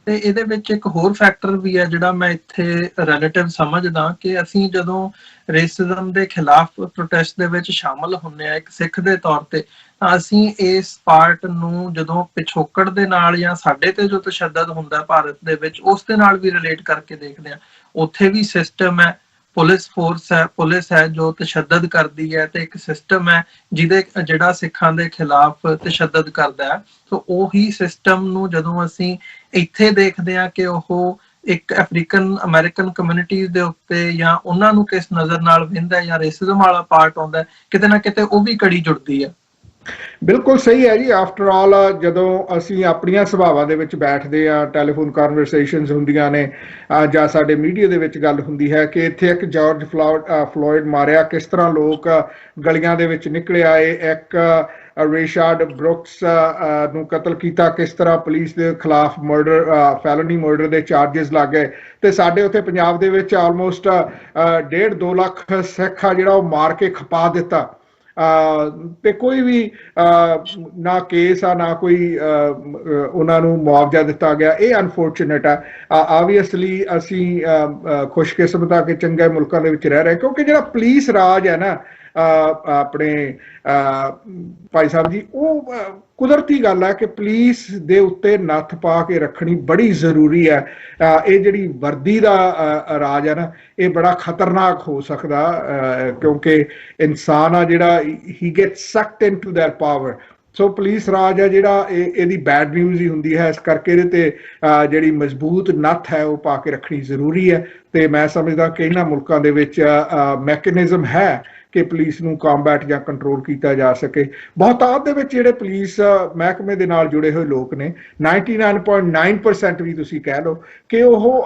ਤੇ ਇਹਦੇ ਵਿੱਚ ਇੱਕ ਹੋਰ ਫੈਕਟਰ ਵੀ ਹੈ ਜਿਹੜਾ ਮੈਂ ਇੱਥੇ ਰਿਲੇਟਿਵ ਸਮਝਦਾ, ਕਿ ਅਸੀਂ ਜਦੋਂ ਰੇਸਿਜ਼ਮ ਦੇ ਖਿਲਾਫ ਪ੍ਰੋਟੈਸਟ ਦੇ ਵਿੱਚ ਸ਼ਾਮਲ ਹੁੰਦੇ ਆ ਇੱਕ ਸਿੱਖ ਦੇ ਤੌਰ ਤੇ, ਤਾਂ ਅਸੀਂ ਇਸ ਪਾਰਟ ਨੂੰ ਜਦੋਂ ਪਿਛੋਕੜ ਦੇ ਨਾਲ ਜਾਂ ਸਾਡੇ ਤੇ ਜੋ ਤਸ਼ੱਦਦ ਹੁੰਦਾ ਭਾਰਤ ਦੇ ਵਿੱਚ, ਉਸ ਦੇ ਨਾਲ ਵੀ ਰਿਲੇਟ ਕਰਕੇ ਦੇਖਦੇ ਆ। ਉੱਥੇ ਵੀ ਸਿਸਟਮ ਹੈ, ਪੁਲਿਸ ਫੋਰਸ ਹੈ, ਪੁਲਿਸ ਹੈ ਜੋ ਤਸ਼ੱਦਦ ਕਰਦੀ ਹੈ, ਤੇ ਇੱਕ ਸਿਸਟਮ ਹੈ ਜਿਹੜਾ ਸਿੱਖਾਂ ਦੇ ਖਿਲਾਫ ਤਸ਼ੱਦਦ ਕਰਦਾ ਹੈ। ਸੋ ਉਹੀ ਸਿਸਟਮ ਨੂੰ ਜਦੋਂ ਅਸੀਂ ਇੱਥੇ ਦੇਖਦੇ ਹਾਂ ਕਿ ਉਹ ਇੱਕ ਅਫਰੀਕਨ ਅਮਰੀਕਨ ਕਮਿਊਨਿਟੀਜ਼ ਦੇ ਉੱਤੇ ਜਾਂ ਉਹਨਾਂ ਨੂੰ ਕਿਸ ਨਜ਼ਰ ਨਾਲ ਵਹਿੰਦਾ ਜਾਂ ਰੇਸਿਜ਼ਮ ਵਾਲਾ ਪਾਰਟ ਆਉਂਦਾ, ਕਿਤੇ ਨਾ ਕਿਤੇ ਉਹ ਵੀ ਕੜੀ ਜੁੜਦੀ ਹੈ। ਬਿਲਕੁਲ ਸਹੀ ਹੈ ਜੀ। ਆਫਟਰ ਆਲ ਜਦੋਂ ਅਸੀਂ ਆਪਣੀਆਂ ਸਭਾਵਾਂ ਦੇ ਵਿੱਚ ਬੈਠਦੇ ਹਾਂ, ਟੈਲੀਫੋਨ ਕਨਵਰਸੇਸ਼ਨਸ ਹੁੰਦੀਆਂ ਨੇ ਜਾਂ ਸਾਡੇ ਮੀਡੀਆ ਦੇ ਵਿੱਚ ਗੱਲ ਹੁੰਦੀ ਹੈ ਕਿ ਇੱਥੇ ਇੱਕ ਜਾਰਜ ਫਲੋਇਡ ਮਾਰਿਆ, ਕਿਸ ਤਰ੍ਹਾਂ ਲੋਕ ਗਲੀਆਂ ਦੇ ਵਿੱਚ ਨਿਕਲੇ ਆਏ, ਇੱਕ ਰਿਚਾਰਡ ਬਰੁਕਸ ਨੂੰ ਕਤਲ ਕੀਤਾ, ਕਿਸ ਤਰ੍ਹਾਂ ਪੁਲਿਸ ਦੇ ਖਿਲਾਫ ਫੈਲਨੀ ਮਰਡਰ ਦੇ ਚਾਰਜਸ ਲੱਗ ਗਏ, ਤੇ ਸਾਡੇ ਉੱਥੇ ਪੰਜਾਬ ਦੇ ਵਿੱਚ ਆਲਮੋਸਟ 1.5-2 ਲੱਖ ਸਿੱਖ ਆ ਜਿਹੜਾ ਉਹ ਮਾਰ ਕੇ ਖਪਾ ਦਿੱਤਾ, ਤੇ ਕੋਈ ਵੀ ਨਾ ਕੇਸ ਆ, ਨਾ ਕੋਈ ਉਹਨਾਂ ਨੂੰ ਮੁਆਵਜ਼ਾ ਦਿੱਤਾ ਗਿਆ। ਇਹ ਅਨਫੋਰਚੂਨੇਟ ਆ। ਆਬਵੀਅਸਲੀ ਅਸੀਂ ਖੁਸ਼ਕਿਸਮਤ ਆ ਕਿ ਚੰਗੇ ਮੁਲਕਾਂ ਦੇ ਵਿੱਚ ਰਹਿ ਰਹੇ, ਕਿਉਂਕਿ ਜਿਹੜਾ ਪੁਲਿਸ ਰਾਜ ਹੈ ਨਾ ਆਪਣੇ ਭਾਈ ਸਾਹਿਬ ਜੀ, ਉਹ ਕੁਦਰਤੀ ਗੱਲ ਹੈ ਕਿ ਪੁਲਿਸ ਦੇ ਉੱਤੇ ਨੱਥ ਪਾ ਕੇ ਰੱਖਣੀ ਬੜੀ ਜ਼ਰੂਰੀ ਹੈ। ਇਹ ਜਿਹੜੀ ਵਰਦੀ ਦਾ ਰਾਜ ਹੈ ਨਾ, ਇਹ ਬੜਾ ਖਤਰਨਾਕ ਹੋ ਸਕਦਾ, ਕਿਉਂਕਿ ਇਨਸਾਨ ਆ ਜਿਹੜਾ he get sucked into that power. So police ਰਾਜ ਹੈ ਜਿਹੜਾ ਇਹਦੀ ਬੈਡ ਨਿਊਜ਼ ਹੀ ਹੁੰਦੀ ਹੈ, ਇਸ ਕਰਕੇ ਇਹਦੇ ਤੇ ਜਿਹੜੀ ਮਜ਼ਬੂਤ ਨੱਥ ਹੈ ਉਹ ਪਾ ਕੇ ਰੱਖਣੀ ਜ਼ਰੂਰੀ ਹੈ। ਤੇ ਮੈਂ ਸਮਝਦਾ ਕਿ ਇਹਨਾਂ ਮੁਲਕਾਂ ਦੇ ਵਿੱਚ ਮੈਕੈਨਿਜ਼ਮ ਹੈ ਕਿ ਪੁਲਿਸ ਨੂੰ ਕੰਬੈਟ ਜਾਂ ਕੰਟਰੋਲ ਕੀਤਾ ਜਾ ਸਕੇ। ਬਹੁਤਾਤ ਦੇ ਵਿੱਚ ਜਿਹੜੇ ਪੁਲਿਸ ਮਹਿਕਮੇ ਦੇ ਨਾਲ ਜੁੜੇ ਹੋਏ ਲੋਕ ਨੇ, 99.9% ਵੀ ਤੁਸੀਂ ਕਹਿ ਲਓ ਕਿ ਉਹ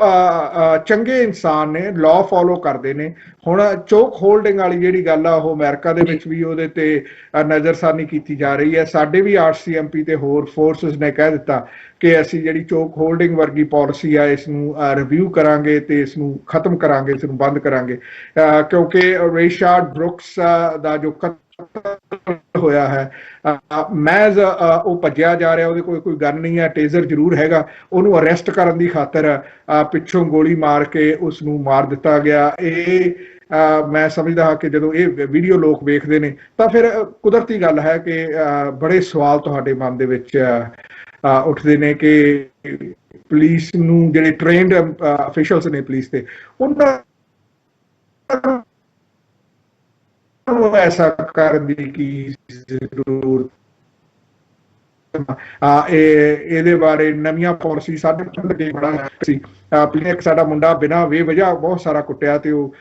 ਚੰਗੇ ਇਨਸਾਨ ਨੇ, ਲਾਅ ਫੋਲੋ ਕਰਦੇ ਨੇ। ਹੁਣ ਚੋਕ ਹੋਲਡਿੰਗ ਵਾਲੀ ਜਿਹੜੀ ਗੱਲ ਆ, ਉਹ ਅਮਰੀਕਾ ਦੇ ਵਿੱਚ ਵੀ ਉਹਦੇ ਤੇ ਨਜ਼ਰਸਾਨੀ ਕੀਤੀ ਜਾ ਰਹੀ ਹੈ। ਸਾਡੇ ਵੀ RCMP ਤੇ ਹੋਰ ਫੋਰਸਿਸ ਨੇ ਕਹਿ ਦਿੱਤਾ ਕਿ ਅਸੀਂ ਜਿਹੜੀ ਚੋਕ ਹੋਲਡਿੰਗ ਵਰਗੀ ਪਾਲਿਸੀ ਆ, ਇਸ ਨੂੰ ਰਿਵਿਊ ਕਰਾਂਗੇ ਤੇ ਇਸ ਨੂੰ ਖਤਮ ਕਰਾਂਗੇ, ਇਸ ਨੂੰ ਬੰਦ ਕਰਾਂਗੇ, ਕਿਉਂਕਿ ਰਿਚਾਰਡ ਬਰੁਕਸ ਦਾ ਜੋ ਕਤਲ ਹੋਇਆ ਹੈ, ਮਹਿਜ਼ ਉਹ ਭੱਜਿਆ ਜਾ ਰਿਹਾ, ਉਹਦੇ ਕੋਲ ਕੋਈ ਗਨ ਨਹੀਂ ਹੈ, ਟੇਜ਼ਰ ਜ਼ਰੂਰ ਹੈਗਾ, ਉਹਨੂੰ ਅਰੈਸਟ ਕਰਨ ਦੀ ਖਾਤਰ ਪਿੱਛੋਂ ਗੋਲੀ ਮਾਰ ਕੇ ਉਸ ਨੂੰ ਮਾਰ ਦਿੱਤਾ ਗਿਆ। ਇਹ ਮੈਂ ਸਮਝਦਾ ਹਾਂ ਕਿ ਜਦੋਂ ਇਹ ਵੀਡੀਓ ਲੋਕ ਵੇਖਦੇ ਨੇ ਤਾਂ ਫਿਰ ਕੁਦਰਤੀ ਗੱਲ ਹੈ ਕਿ ਬੜੇ ਸਵਾਲ ਤੁਹਾਡੇ ਮਨ ਦੇ ਵਿੱਚ ਉੱਠਦੇ ਨੇ ਕਿ ਪੁਲਿਸ ਨੂੰ, ਜਿਹੜੇ ਟ੍ਰੇਨਡ ਅਫੀਸ਼ੀਅਲਸ ਨੇ ਪੁਲਿਸ ਦੇ, ਉਹਨਾਂ ਨੂੰ ਐਸਾ ਕਰਨ ਦੀ ਕੀ ਜ਼ਰੂਰਤ। ਇਹਦੇ ਬਾਰੇ ਨਵੀਆਂ ਪਾਲਿਸੀ ਸਾਡੇ ਬੜਾ ਸੀ। ਇੱਕ ਸਾਡਾ ਮੁੰਡਾ ਬਿਨਾਂ ਬੇਵਜ੍ਹਾ ਬਹੁਤ ਸਾਰਾ ਕੁੱਟਿਆ, ਤੇ ਉਹ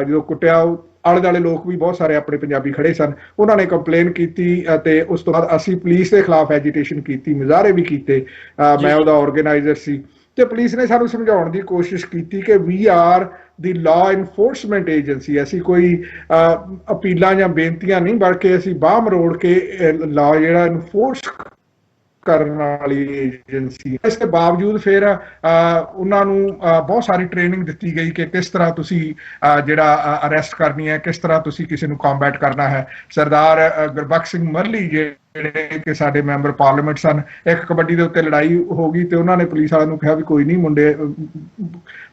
ਜਦੋਂ ਕੁੱਟਿਆ, ਆਲੇ ਦੁਆਲੇ ਲੋਕ ਵੀ ਬਹੁਤ ਸਾਰੇ ਆਪਣੇ ਪੰਜਾਬੀ ਖੜੇ ਸਨ, ਉਹਨਾਂ ਨੇ ਕੰਪਲੇਨ ਕੀਤੀ ਅਤੇ ਉਸ ਤੋਂ ਬਾਅਦ ਅਸੀਂ ਪੁਲਿਸ ਦੇ ਖਿਲਾਫ ਐਜੀਟੇਸ਼ਨ ਕੀਤੀ, ਮੁਜ਼ਾਹਰੇ ਵੀ ਕੀਤੇ। ਮੈਂ ਉਹਦਾ ਆਰਗੇਨਾਈਜ਼ਰ ਸੀ, ਤੇ ਪੁਲਿਸ ਨੇ ਸਾਨੂੰ ਸਮਝਾਉਣ ਦੀ ਕੋਸ਼ਿਸ਼ ਕੀਤੀ ਕਿ ਵੀ ਆਰ ਦੀ ਲਾਅ ਇਨਫੋਰਸਮੈਂਟ ਏਜੰਸੀ, ਅਸੀਂ ਕੋਈ ਅਪੀਲਾਂ ਜਾਂ ਬੇਨਤੀਆਂ ਨਹੀਂ, ਬਲਕਿ ਅਸੀਂ ਬਾਂਹ ਮਰੋੜ ਕੇ ਲਾਅ ਜਿਹੜਾ ਇਨਫੋਰਸ ਕਰਨ ਵਾਲੀ ਏਜੰਸੀ। ਇਸ ਦੇ ਬਾਵਜੂਦ ਫਿਰ ਉਹਨਾਂ ਨੂੰ ਬਹੁਤ ਸਾਰੀ ਟ੍ਰੇਨਿੰਗ ਦਿੱਤੀ ਗਈ ਕਿ ਕਿਸ ਤਰ੍ਹਾਂ ਤੁਸੀਂ ਜਿਹੜਾ ਅਰੈਸਟ ਕਰਨੀ ਹੈ, ਕਿਸ ਤਰ੍ਹਾਂ ਤੁਸੀਂ ਕਿਸੇ ਨੂੰ ਕੰਬੈਟ ਕਰਨਾ ਹੈ। ਸਰਦਾਰ ਗੁਰਬਖਸ਼ ਸਿੰਘ ਮਰਲੀ ਜਿਹੜੇ ਕਿ ਸਾਡੇ ਮੈਂਬਰ ਪਾਰਲੀਮੈਂਟ ਸਨ, ਇੱਕ ਕਬੱਡੀ ਦੇ ਉੱਤੇ ਲੜਾਈ ਹੋ ਗਈ ਤੇ ਉਹਨਾਂ ਨੇ ਪੁਲਿਸ ਵਾਲਿਆਂ ਨੂੰ ਕਿਹਾ ਵੀ ਕੋਈ ਨਹੀਂ, ਮੁੰਡੇ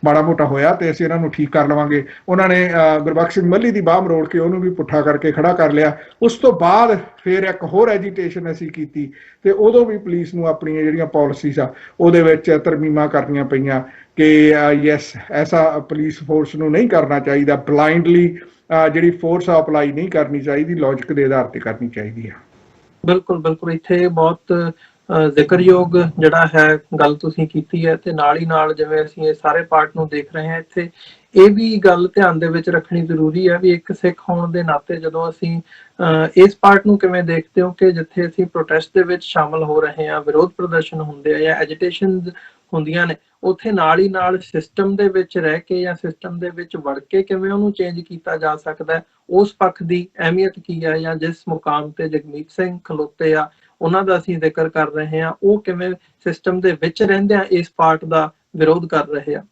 ਮਾੜਾ ਮੋਟਾ ਹੋਇਆ ਤੇ ਅਸੀਂ ਇਹਨਾਂ ਨੂੰ ਠੀਕ ਕਰ ਲਵਾਂਗੇ। ਉਹਨਾਂ ਨੇ ਗੁਰਬਖਸ਼ ਸਿੰਘ ਮਰਲੀ ਦੀ ਬਾਂਹ ਮਰੋੜ ਕੇ ਉਹਨੂੰ ਵੀ ਪੁੱਠਾ ਕਰਕੇ ਖੜਾ ਕਰ ਲਿਆ। ਉਸ ਤੋਂ ਬਾਅਦ ਫਿਰ ਇੱਕ ਹੋਰ ਐਜੀਟੇਸ਼ਨ ਅਸੀਂ ਕੀਤੀ ਤੇ ਉਦੋਂ ਵੀ ਪੁਲਿਸ ਨੂੰ ਆਪਣੀਆਂ ਜਿਹੜੀਆਂ ਪਾਲਿਸੀਜ਼ ਆ ਉਹਦੇ ਵਿੱਚ ਤਰਮੀਮਾਂ ਕਰਨੀਆਂ ਪਈਆਂ ਕਿ ਯੈਸ ਐਸਾ ਪੁਲਿਸ ਫੋਰਸ ਨੂੰ ਨਹੀਂ ਕਰਨਾ ਚਾਹੀਦਾ, ਬਲਾਈਂਡਲੀ ਜਿਹੜੀ ਫੋਰਸ ਆ ਅਪਲਾਈ ਨਹੀਂ ਕਰਨੀ ਚਾਹੀਦੀ, ਲੌਜਿਕ ਦੇ ਆਧਾਰ ਤੇ ਕਰਨੀ ਚਾਹੀਦੀ ਆ। ਬਿਲਕੁਲ ਬਿਲਕੁਲ, ਇੱਥੇ ਬਹੁਤ ਜ਼ਿਕਰਯੋਗ ਜਿਹੜਾ ਹੈ ਗੱਲ ਤੁਸੀਂ ਕੀਤੀ ਹੈ, ਤੇ ਨਾਲ ਹੀ ਨਾਲ ਜਿਵੇਂ ਅਸੀਂ ਇਹ ਸਾਰੇ ਪਾਰਟ ਨੂੰ ਦੇਖ ਰਹੇ ਹਾਂ, ਇੱਥੇ ਇਹ ਵੀ ਗੱਲ ਧਿਆਨ ਦੇ ਵਿੱਚ ਰੱਖਣੀ ਜ਼ਰੂਰੀ ਹੈ ਵੀ ਇੱਕ ਸਿੱਖ ਹੋਣ ਦੇ ਨਾਤੇ ਜਦੋਂ ਅਸੀਂ ਇਸ ਪਾਰਟ ਨੂੰ ਕਿਵੇਂ ਦੇਖਦੇ ਹੋ ਕਿ ਜਿੱਥੇ ਅਸੀਂ ਪ੍ਰੋਟੈਸਟ ਦੇ ਵਿੱਚ ਸ਼ਾਮਲ ਹੋ ਰਹੇ ਹਾਂ, ਵਿਰੋਧ ਪ੍ਰਦਰਸ਼ਨ ਹੁੰਦੇ ਆ ਜਾਂ ਐਜੀਟੇਸ਼ਨ ਹੁੰਦੀਆਂ ਨੇ, ਉੱਥੇ ਨਾਲ ਹੀ ਨਾਲ ਸਿਸਟਮ ਦੇ ਵਿੱਚ ਰਹਿ ਕੇ ਜਾਂ ਸਿਸਟਮ ਦੇ ਵਿੱਚ ਵੜ ਕੇ ਕਿਵੇਂ ਉਹਨੂੰ ਚੇਂਜ ਕੀਤਾ ਜਾ ਸਕਦਾ ਹੈ, ਉਸ ਪੱਖ ਦੀ ਅਹਿਮੀਅਤ ਕੀ ਹੈ, ਜਾਂ ਜਿਸ ਮੁਕਾਮ ਤੇ ਜਗਮੀਤ ਸਿੰਘ ਖਲੋਤੇ ਆ ਉਹਨਾਂ ਦਾ ਅਸੀਂ ਜ਼ਿਕਰ ਕਰ ਰਹੇ ਹਾਂ, ਉਹ ਕਿਵੇਂ ਸਿਸਟਮ ਦੇ ਵਿੱਚ ਰਹਿੰਦਿਆਂ ਇਸ ਪਾਰਟ ਦਾ ਵਿਰੋਧ ਕਰ ਰਹੇ ਆ।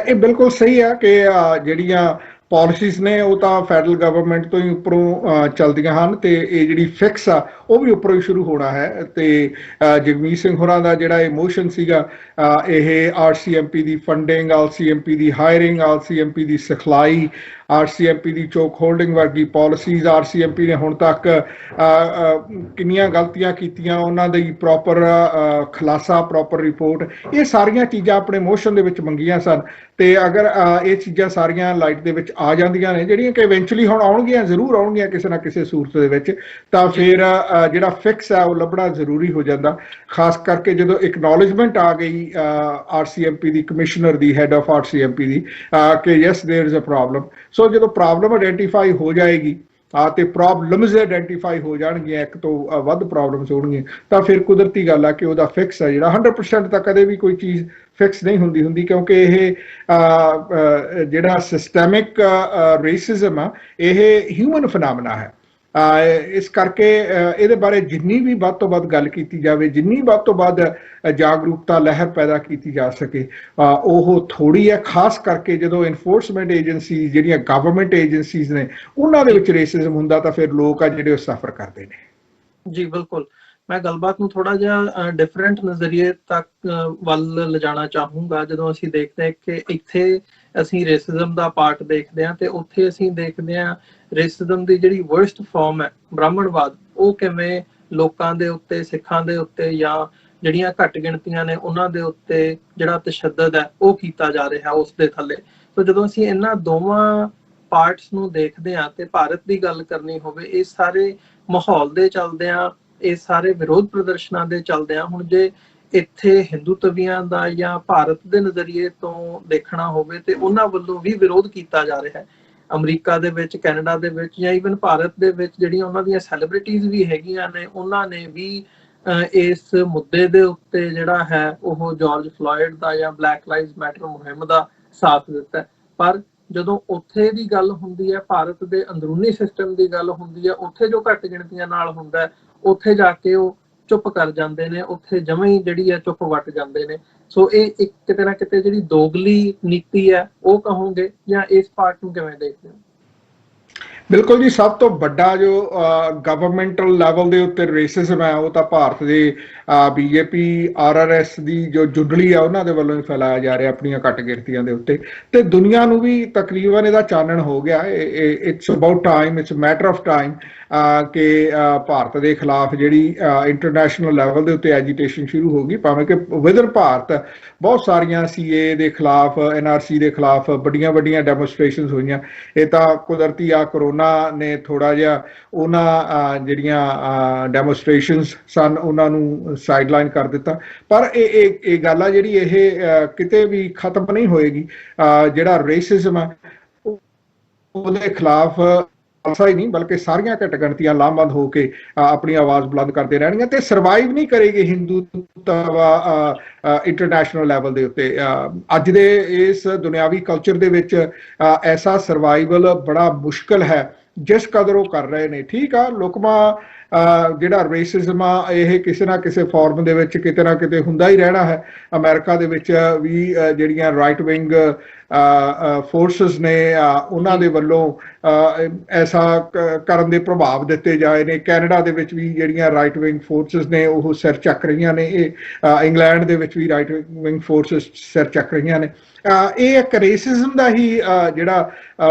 ਇਹ ਬਿਲਕੁਲ ਸਹੀ ਆ ਕਿ ਜਿਹੜੀਆਂ ਪਾਲਿਸੀਜ਼ ਨੇ ਉਹ ਤਾਂ ਫੈਡਰਲ ਗਵਰਨਮੈਂਟ ਤੋਂ ਹੀ ਉੱਪਰੋਂ ਚੱਲਦੀਆਂ ਹਨ, ਤੇ ਇਹ ਜਿਹੜੀ ਫਿਕਸ ਆ ਉਹ ਵੀ ਉੱਪਰੋਂ ਹੀ ਸ਼ੁਰੂ ਹੋਣਾ ਹੈ। ਤੇ ਜਗਮੀਤ ਸਿੰਘ ਹੋਰਾਂ ਦਾ ਜਿਹੜਾ ਇਮੋਸ਼ਨ ਸੀਗਾ, ਇਹ RCMP ਦੀ ਫੰਡਿੰਗ, RCMP ਦੀ ਹਾਇਰਿੰਗ, RCMP ਦੀ ਸਿਖਲਾਈ, RCMP ਦੀ ਚੋਕ ਹੋਲਡਿੰਗ ਵਰਗੀ ਪਾਲਿਸੀਜ਼, RCMP ਨੇ ਹੁਣ ਤੱਕ ਕਿੰਨੀਆਂ ਗਲਤੀਆਂ ਕੀਤੀਆਂ ਉਹਨਾਂ ਦੀ ਪ੍ਰੋਪਰ ਖੁਲਾਸਾ, ਪ੍ਰੋਪਰ ਰਿਪੋਰਟ, ਇਹ ਸਾਰੀਆਂ ਚੀਜ਼ਾਂ ਆਪਣੇ ਮੋਸ਼ਨ ਦੇ ਵਿੱਚ ਮੰਗੀਆਂ ਸਨ। ਤੇ ਅਗਰ ਇਹ ਚੀਜ਼ਾਂ ਸਾਰੀਆਂ ਲਾਈਟ ਦੇ ਵਿੱਚ ਆ ਜਾਂਦੀਆਂ ਨੇ, ਜਿਹੜੀਆਂ ਕਿ ਇਵੈਂਚੁਅਲੀ ਹੁਣ ਆਉਣਗੀਆਂ, ਜ਼ਰੂਰ ਆਉਣਗੀਆਂ ਕਿਸੇ ਨਾ ਕਿਸੇ ਸੂਰਤ ਦੇ ਵਿੱਚ, ਤਾਂ ਫਿਰ ਜਿਹੜਾ ਫਿਕਸ ਹੈ ਉਹ ਲੱਭਣਾ ਜ਼ਰੂਰੀ ਹੋ ਜਾਂਦਾ। ਖਾਸ ਕਰਕੇ ਜਦੋਂ ਇਕਨੋਲੇਜਮੈਂਟ ਆ ਗਈ RCMP the, commissioner the, head of RCMP ਦੀ, ਕਿ ਯੈਸ ਦੇयर ਇਜ਼ ਅ ਪ੍ਰੋਬਲਮ। ਸੋ ਜਦੋਂ ਪ੍ਰੋਬਲਮ ਆਇਡੈਂਟੀਫਾਈ ਹੋ ਜਾਏਗੀ ਤੇ ਪ੍ਰੋਬਲਮਸ ਆਇਡੈਂਟੀਫਾਈ ਹੋ ਜਾਣਗੀਆਂ, ਇੱਕ ਤੋਂ ਵੱਧ ਪ੍ਰੋਬਲਮਸ ਹੋਣਗੀਆਂ, ਤਾਂ ਫਿਰ ਕੁਦਰਤੀ ਗੱਲ ਆ ਕਿ ਉਹਦਾ ਫਿਕਸ ਹੈ ਜਿਹੜਾ 100% ਤਾਂ ਕਦੇ ਵੀ ਕੋਈ ਚੀਜ਼ ਫਿਕਸ ਨਹੀਂ ਹੁੰਦੀ, ਕਿਉਂਕਿ ਇਹ ਜਿਹੜਾ ਸਿਸਟੈਮਿਕ ਰੇਸਿਜ਼ਮ ਆ ਇਹ ਹਿਊਮਨ ਫਿਨਾਮਿਨਾ ਹੈ। ਇਸ ਕਰਕੇ ਇਹਦੇ ਬਾਰੇ ਜਿੰਨੀ ਵੀ ਵੱਧ ਤੋਂ ਵੱਧ ਗੱਲ ਕੀਤੀ ਜਾਵੇ, ਜਿੰਨੀ ਵੱਧ ਤੋਂ ਵੱਧ ਜਾਗਰੂਕਤਾ ਲਹਿਰ ਪੈਦਾ ਕੀਤੀ ਜਾ ਸਕੇ, ਉਹ ਥੋੜੀ ਹੈ। ਖਾਸ ਕਰਕੇ ਜਦੋਂ ਇਨਫੋਰਸਮੈਂਟ ਏਜੰਸੀਜ਼, ਜਿਹੜੀਆਂ ਗਵਰਨਮੈਂਟ ਏਜੰਸੀਜ਼ ਨੇ, ਉਹਨਾਂ ਦੇ ਵਿੱਚ ਰੇਸਿਜ਼ਮ ਹੁੰਦਾ ਤਾਂ ਫਿਰ ਲੋਕ ਆ ਜਿਹੜੇ ਉਹ ਸਫਰ ਕਰਦੇ ਨੇ। ਜੀ ਬਿਲਕੁਲ, ਮੈਂ ਗੱਲਬਾਤ ਨੂੰ ਥੋੜਾ ਜਿਹਾ ਡਿਫਰੈਂਟ ਨਜ਼ਰੀਏ ਤੱਕ ਵੱਲ ਲਿਜਾਣਾ ਚਾਹੂੰਗਾ। ਜਦੋਂ ਅਸੀਂ ਦੇਖਦੇ ਹਾਂ ਕਿ ਇੱਥੇ ਅਸੀਂ ਰੇਸਿਜ਼ਮ ਦਾ ਪਾਰਟ ਦੇਖਦੇ ਹਾਂ, ਤੇ ਉੱਥੇ ਅਸੀਂ ਦੇਖਦੇ ਹਾਂ ਰੇਸਿਜ਼ਮ ਦੀ ਜਿਹੜੀ ਵਰਸਟ ਫਾਰਮ ਹੈ, ਬ੍ਰਾਹਮਣਵਾਦ, ਉਹ ਕਿਵੇਂ ਲੋਕਾਂ ਦੇ ਉੱਤੇ, ਸਿੱਖਾਂ ਦੇ ਉੱਤੇ, ਜਾਂ ਜਿਹੜੀਆਂ ਘੱਟ ਗਿਣਤੀਆਂ ਨੇ ਉਹਨਾਂ ਦੇ ਉੱਤੇ ਜਿਹੜਾ ਤਸ਼ੱਦਦ ਹੈ ਉਹ ਕੀਤਾ ਜਾ ਰਿਹਾ ਉਸ ਦੇ ਥੱਲੇ। ਸੋ ਜਦੋਂ ਅਸੀਂ ਇਹਨਾਂ ਦੋਵਾਂ ਪਾਰਟਸ ਨੂੰ ਦੇਖਦੇ ਹਾਂ ਤੇ ਭਾਰਤ ਦੀ ਗੱਲ ਕਰਨੀ ਹੋਵੇ, ਇਹ ਸਾਰੇ ਮਾਹੌਲ ਦੇ ਚੱਲਦਿਆਂ, ਇਹ ਸਾਰੇ ਵਿਰੋਧ ਪ੍ਰਦਰਸ਼ਨਾਂ ਦੇ ਚੱਲਦਿਆਂ, ਹੁਣ ਜੇ ਇੱਥੇ ਹਿੰਦੂਤਵੀਆਂ ਦਾ ਜਾਂ ਭਾਰਤ ਦੇ ਨਜ਼ਰੀਏ ਤੋਂ ਦੇਖਣਾ ਹੋਵੇ ਤੇ ਉਹਨਾਂ ਵੱਲੋਂ ਵੀ ਵਿਰੋਧ ਕੀਤਾ ਜਾ ਰਿਹਾ ਹੈ। ਅਮਰੀਕਾ ਦੇ ਵਿੱਚ, ਕੈਨੇਡਾ ਦੇ ਵਿੱਚ, ਜਾਂ ਈਵਨ ਭਾਰਤ ਦੇ ਵਿੱਚ ਜਿਹੜੀਆਂ ਉਹਨਾਂ ਦੀਆਂ ਸੈਲੀਬ੍ਰਿਟੀਜ਼ ਵੀ ਹੈਗੀਆਂ ਨੇ, ਉਹਨਾਂ ਨੇ ਵੀ ਇਸ ਮੁੱਦੇ ਦੇ ਉੱਤੇ ਜਿਹੜਾ ਹੈ ਉਹ ਜਾਰਜ ਫਲੋਇਡ ਦਾ ਜਾਂ ਬਲੈਕ ਲਾਈਵਜ਼ ਮੈਟਰ ਮੁਹਿੰਮ ਦਾ ਸਾਥ ਦਿੱਤਾ। ਪਰ ਜਦੋਂ ਉੱਥੇ ਦੀ ਗੱਲ ਹੁੰਦੀ ਹੈ, ਭਾਰਤ ਦੇ ਅੰਦਰੂਨੀ ਸਿਸਟਮ ਦੀ ਗੱਲ ਹੁੰਦੀ ਹੈ, ਉੱਥੇ ਜੋ ਘੱਟ ਗਿਣਤੀਆਂ ਨਾਲ ਹੁੰਦਾ ਹੈ, ਉੱਥੇ ਜਾ ਕੇ ਉਹ ਚੁੱਪ ਕਰ ਜਾਂਦੇ ਨੇ, ਉੱਥੇ ਜਮਾਂ ਹੀ ਜਿਹੜੀ ਹੈ ਚੁੱਪ ਵੱਟ ਜਾਂਦੇ ਨੇ। ਸੋ ਇਹ ਇੱਕ ਕਿਤੇ ਨਾ ਕਿਤੇ ਜਿਹੜੀ ਦੋਗਲੀ ਨੀਤੀ ਹੈ ਉਹ ਕਹੋਗੇ, ਜਾਂ ਇਸ ਪਾਰਟ ਨੂੰ ਕਿਵੇਂ ਦੇਖਦੇ ਹੋ? ਬਿਲਕੁਲ ਜੀ, ਸਭ ਤੋਂ ਵੱਡਾ ਜੋ ਗਵਰਨਮੈਂਟਲ ਲੈਵਲ ਦੇ ਉੱਤੇ ਰੇਸਿਜ਼ਮ ਹੈ ਉਹ ਤਾਂ ਭਾਰਤ ਦੇ BJP RRS ਦੀ ਜੋ ਜੁੰਡਲੀ ਆ ਉਹਨਾਂ ਦੇ ਵੱਲੋਂ ਹੀ ਫੈਲਾਇਆ ਜਾ ਰਿਹਾ ਆਪਣੀਆਂ ਘੱਟ ਗਿਣਤੀਆਂ ਦੇ ਉੱਤੇ, ਤੇ ਦੁਨੀਆ ਨੂੰ ਵੀ ਤਕਰੀਬਨ ਇਹਦਾ ਚਾਨਣ ਹੋ ਗਿਆ। It's about time, it's matter of time ਕਿ ਭਾਰਤ ਦੇ ਖਿਲਾਫ ਜਿਹੜੀ ਇੰਟਰਨੈਸ਼ਨਲ ਲੈਵਲ ਦੇ ਉੱਤੇ ਐਜੀਟੇਸ਼ਨ ਸ਼ੁਰੂ ਹੋ ਗਈ। ਭਾਵੇਂ ਕਿ ਵਿਦਨ ਭਾਰਤ ਬਹੁਤ ਸਾਰੀਆਂ CAA ਦੇ ਖਿਲਾਫ, NRC ਦੇ ਖਿਲਾਫ ਵੱਡੀਆਂ ਵੱਡੀਆਂ ਡੈਮੋਸਟ੍ਰੇਸ਼ਨਸ ਹੋਈਆਂ। ਇਹ ਤਾਂ ਕੁਦਰਤੀ ਆ ਕਰੋਨਾ ਨੇ ਥੋੜਾ ਜਿਹਾ ਉਹਨਾਂ ਜਿਹੜੀਆਂ ਡੈਮੋਸਟ੍ਰੇਸ਼ਨਸ ਸਨ ਉਹਨਾਂ ਨੂੰ ਸਾਈਡਲਾਈਨ ਕਰ ਦਿੱਤਾ। ਪਰ ਇਹ ਗੱਲ ਆ ਜਿਹੜੀ ਇਹ ਕਿਤੇ ਵੀ ਖਤਮ ਨਹੀਂ ਹੋਏਗੀ। ਜਿਹੜਾ ਰੇਸਿਜ਼ਮ ਆ ਉਹਦੇ ਖਿਲਾਫ ਹੀ ਨਹੀਂ ਬਲਕਿ ਸਾਰੀਆਂ ਘੱਟ ਗਿਣਤੀਆਂ ਲਾਮਬੰਦ ਹੋ ਕੇ ਆਪਣੀ ਆਵਾਜ਼ ਬੁਲੰਦ ਕਰਦੇ ਰਹਿਣਗੀਆਂ, ਤੇ ਸਰਵਾਈਵ ਨਹੀਂ ਕਰੇਗੀ ਹਿੰਦੂਤਵਾ ਇੰਟਰਨੈਸ਼ਨਲ ਲੈਵਲ ਦੇ ਉੱਤੇ। ਅੱਜ ਦੇ ਇਸ ਦੁਨਿਆਵੀ ਕਲਚਰ ਦੇ ਵਿੱਚ ਐਸਾ ਸਰਵਾਈਵਲ ਬੜਾ ਮੁਸ਼ਕਲ ਹੈ ਜਿਸ ਕਦਰ ਉਹ ਕਰ ਰਹੇ ਨੇ। ਠੀਕ ਆ, ਲੁਕਮਾ ਜਿਹੜਾ ਰੇਸਿਜ਼ਮ ਆ ਇਹ ਕਿਸੇ ਨਾ ਕਿਸੇ ਫਾਰਮ ਦੇ ਵਿੱਚ ਕਿਤੇ ਨਾ ਕਿਤੇ ਹੁੰਦਾ ਹੀ ਰਹਿਣਾ ਹੈ। ਅਮਰੀਕਾ ਦੇ ਵਿੱਚ ਵੀ ਜਿਹੜੀਆਂ ਰਾਈਟ ਵਿੰਗ ਫੋਰਸਿਸ ਨੇ ਉਹਨਾਂ ਦੇ ਵੱਲੋਂ ਐਸਾ ਕਰਨ ਦੇ ਪ੍ਰਭਾਵ ਦਿੱਤੇ ਜਾਏ ਨੇ। ਕੈਨੇਡਾ ਦੇ ਵਿੱਚ ਵੀ ਜਿਹੜੀਆਂ ਰਾਈਟ ਵਿੰਗ ਫੋਰਸਿਸ ਨੇ ਉਹ ਸਿਰ ਚੱਕ ਰਹੀਆਂ ਨੇ। ਇਹ ਇੰਗਲੈਂਡ ਦੇ ਵਿੱਚ ਵੀ ਰਾਈਟ ਵਿੰਗ ਫੋਰਸਿਸ ਸਿਰ ਚੱਕ ਰਹੀਆਂ ਨੇ। ਇਹ ਇੱਕ ਰੇਸਿਜ਼ਮ ਦਾ ਹੀ ਜਿਹੜਾ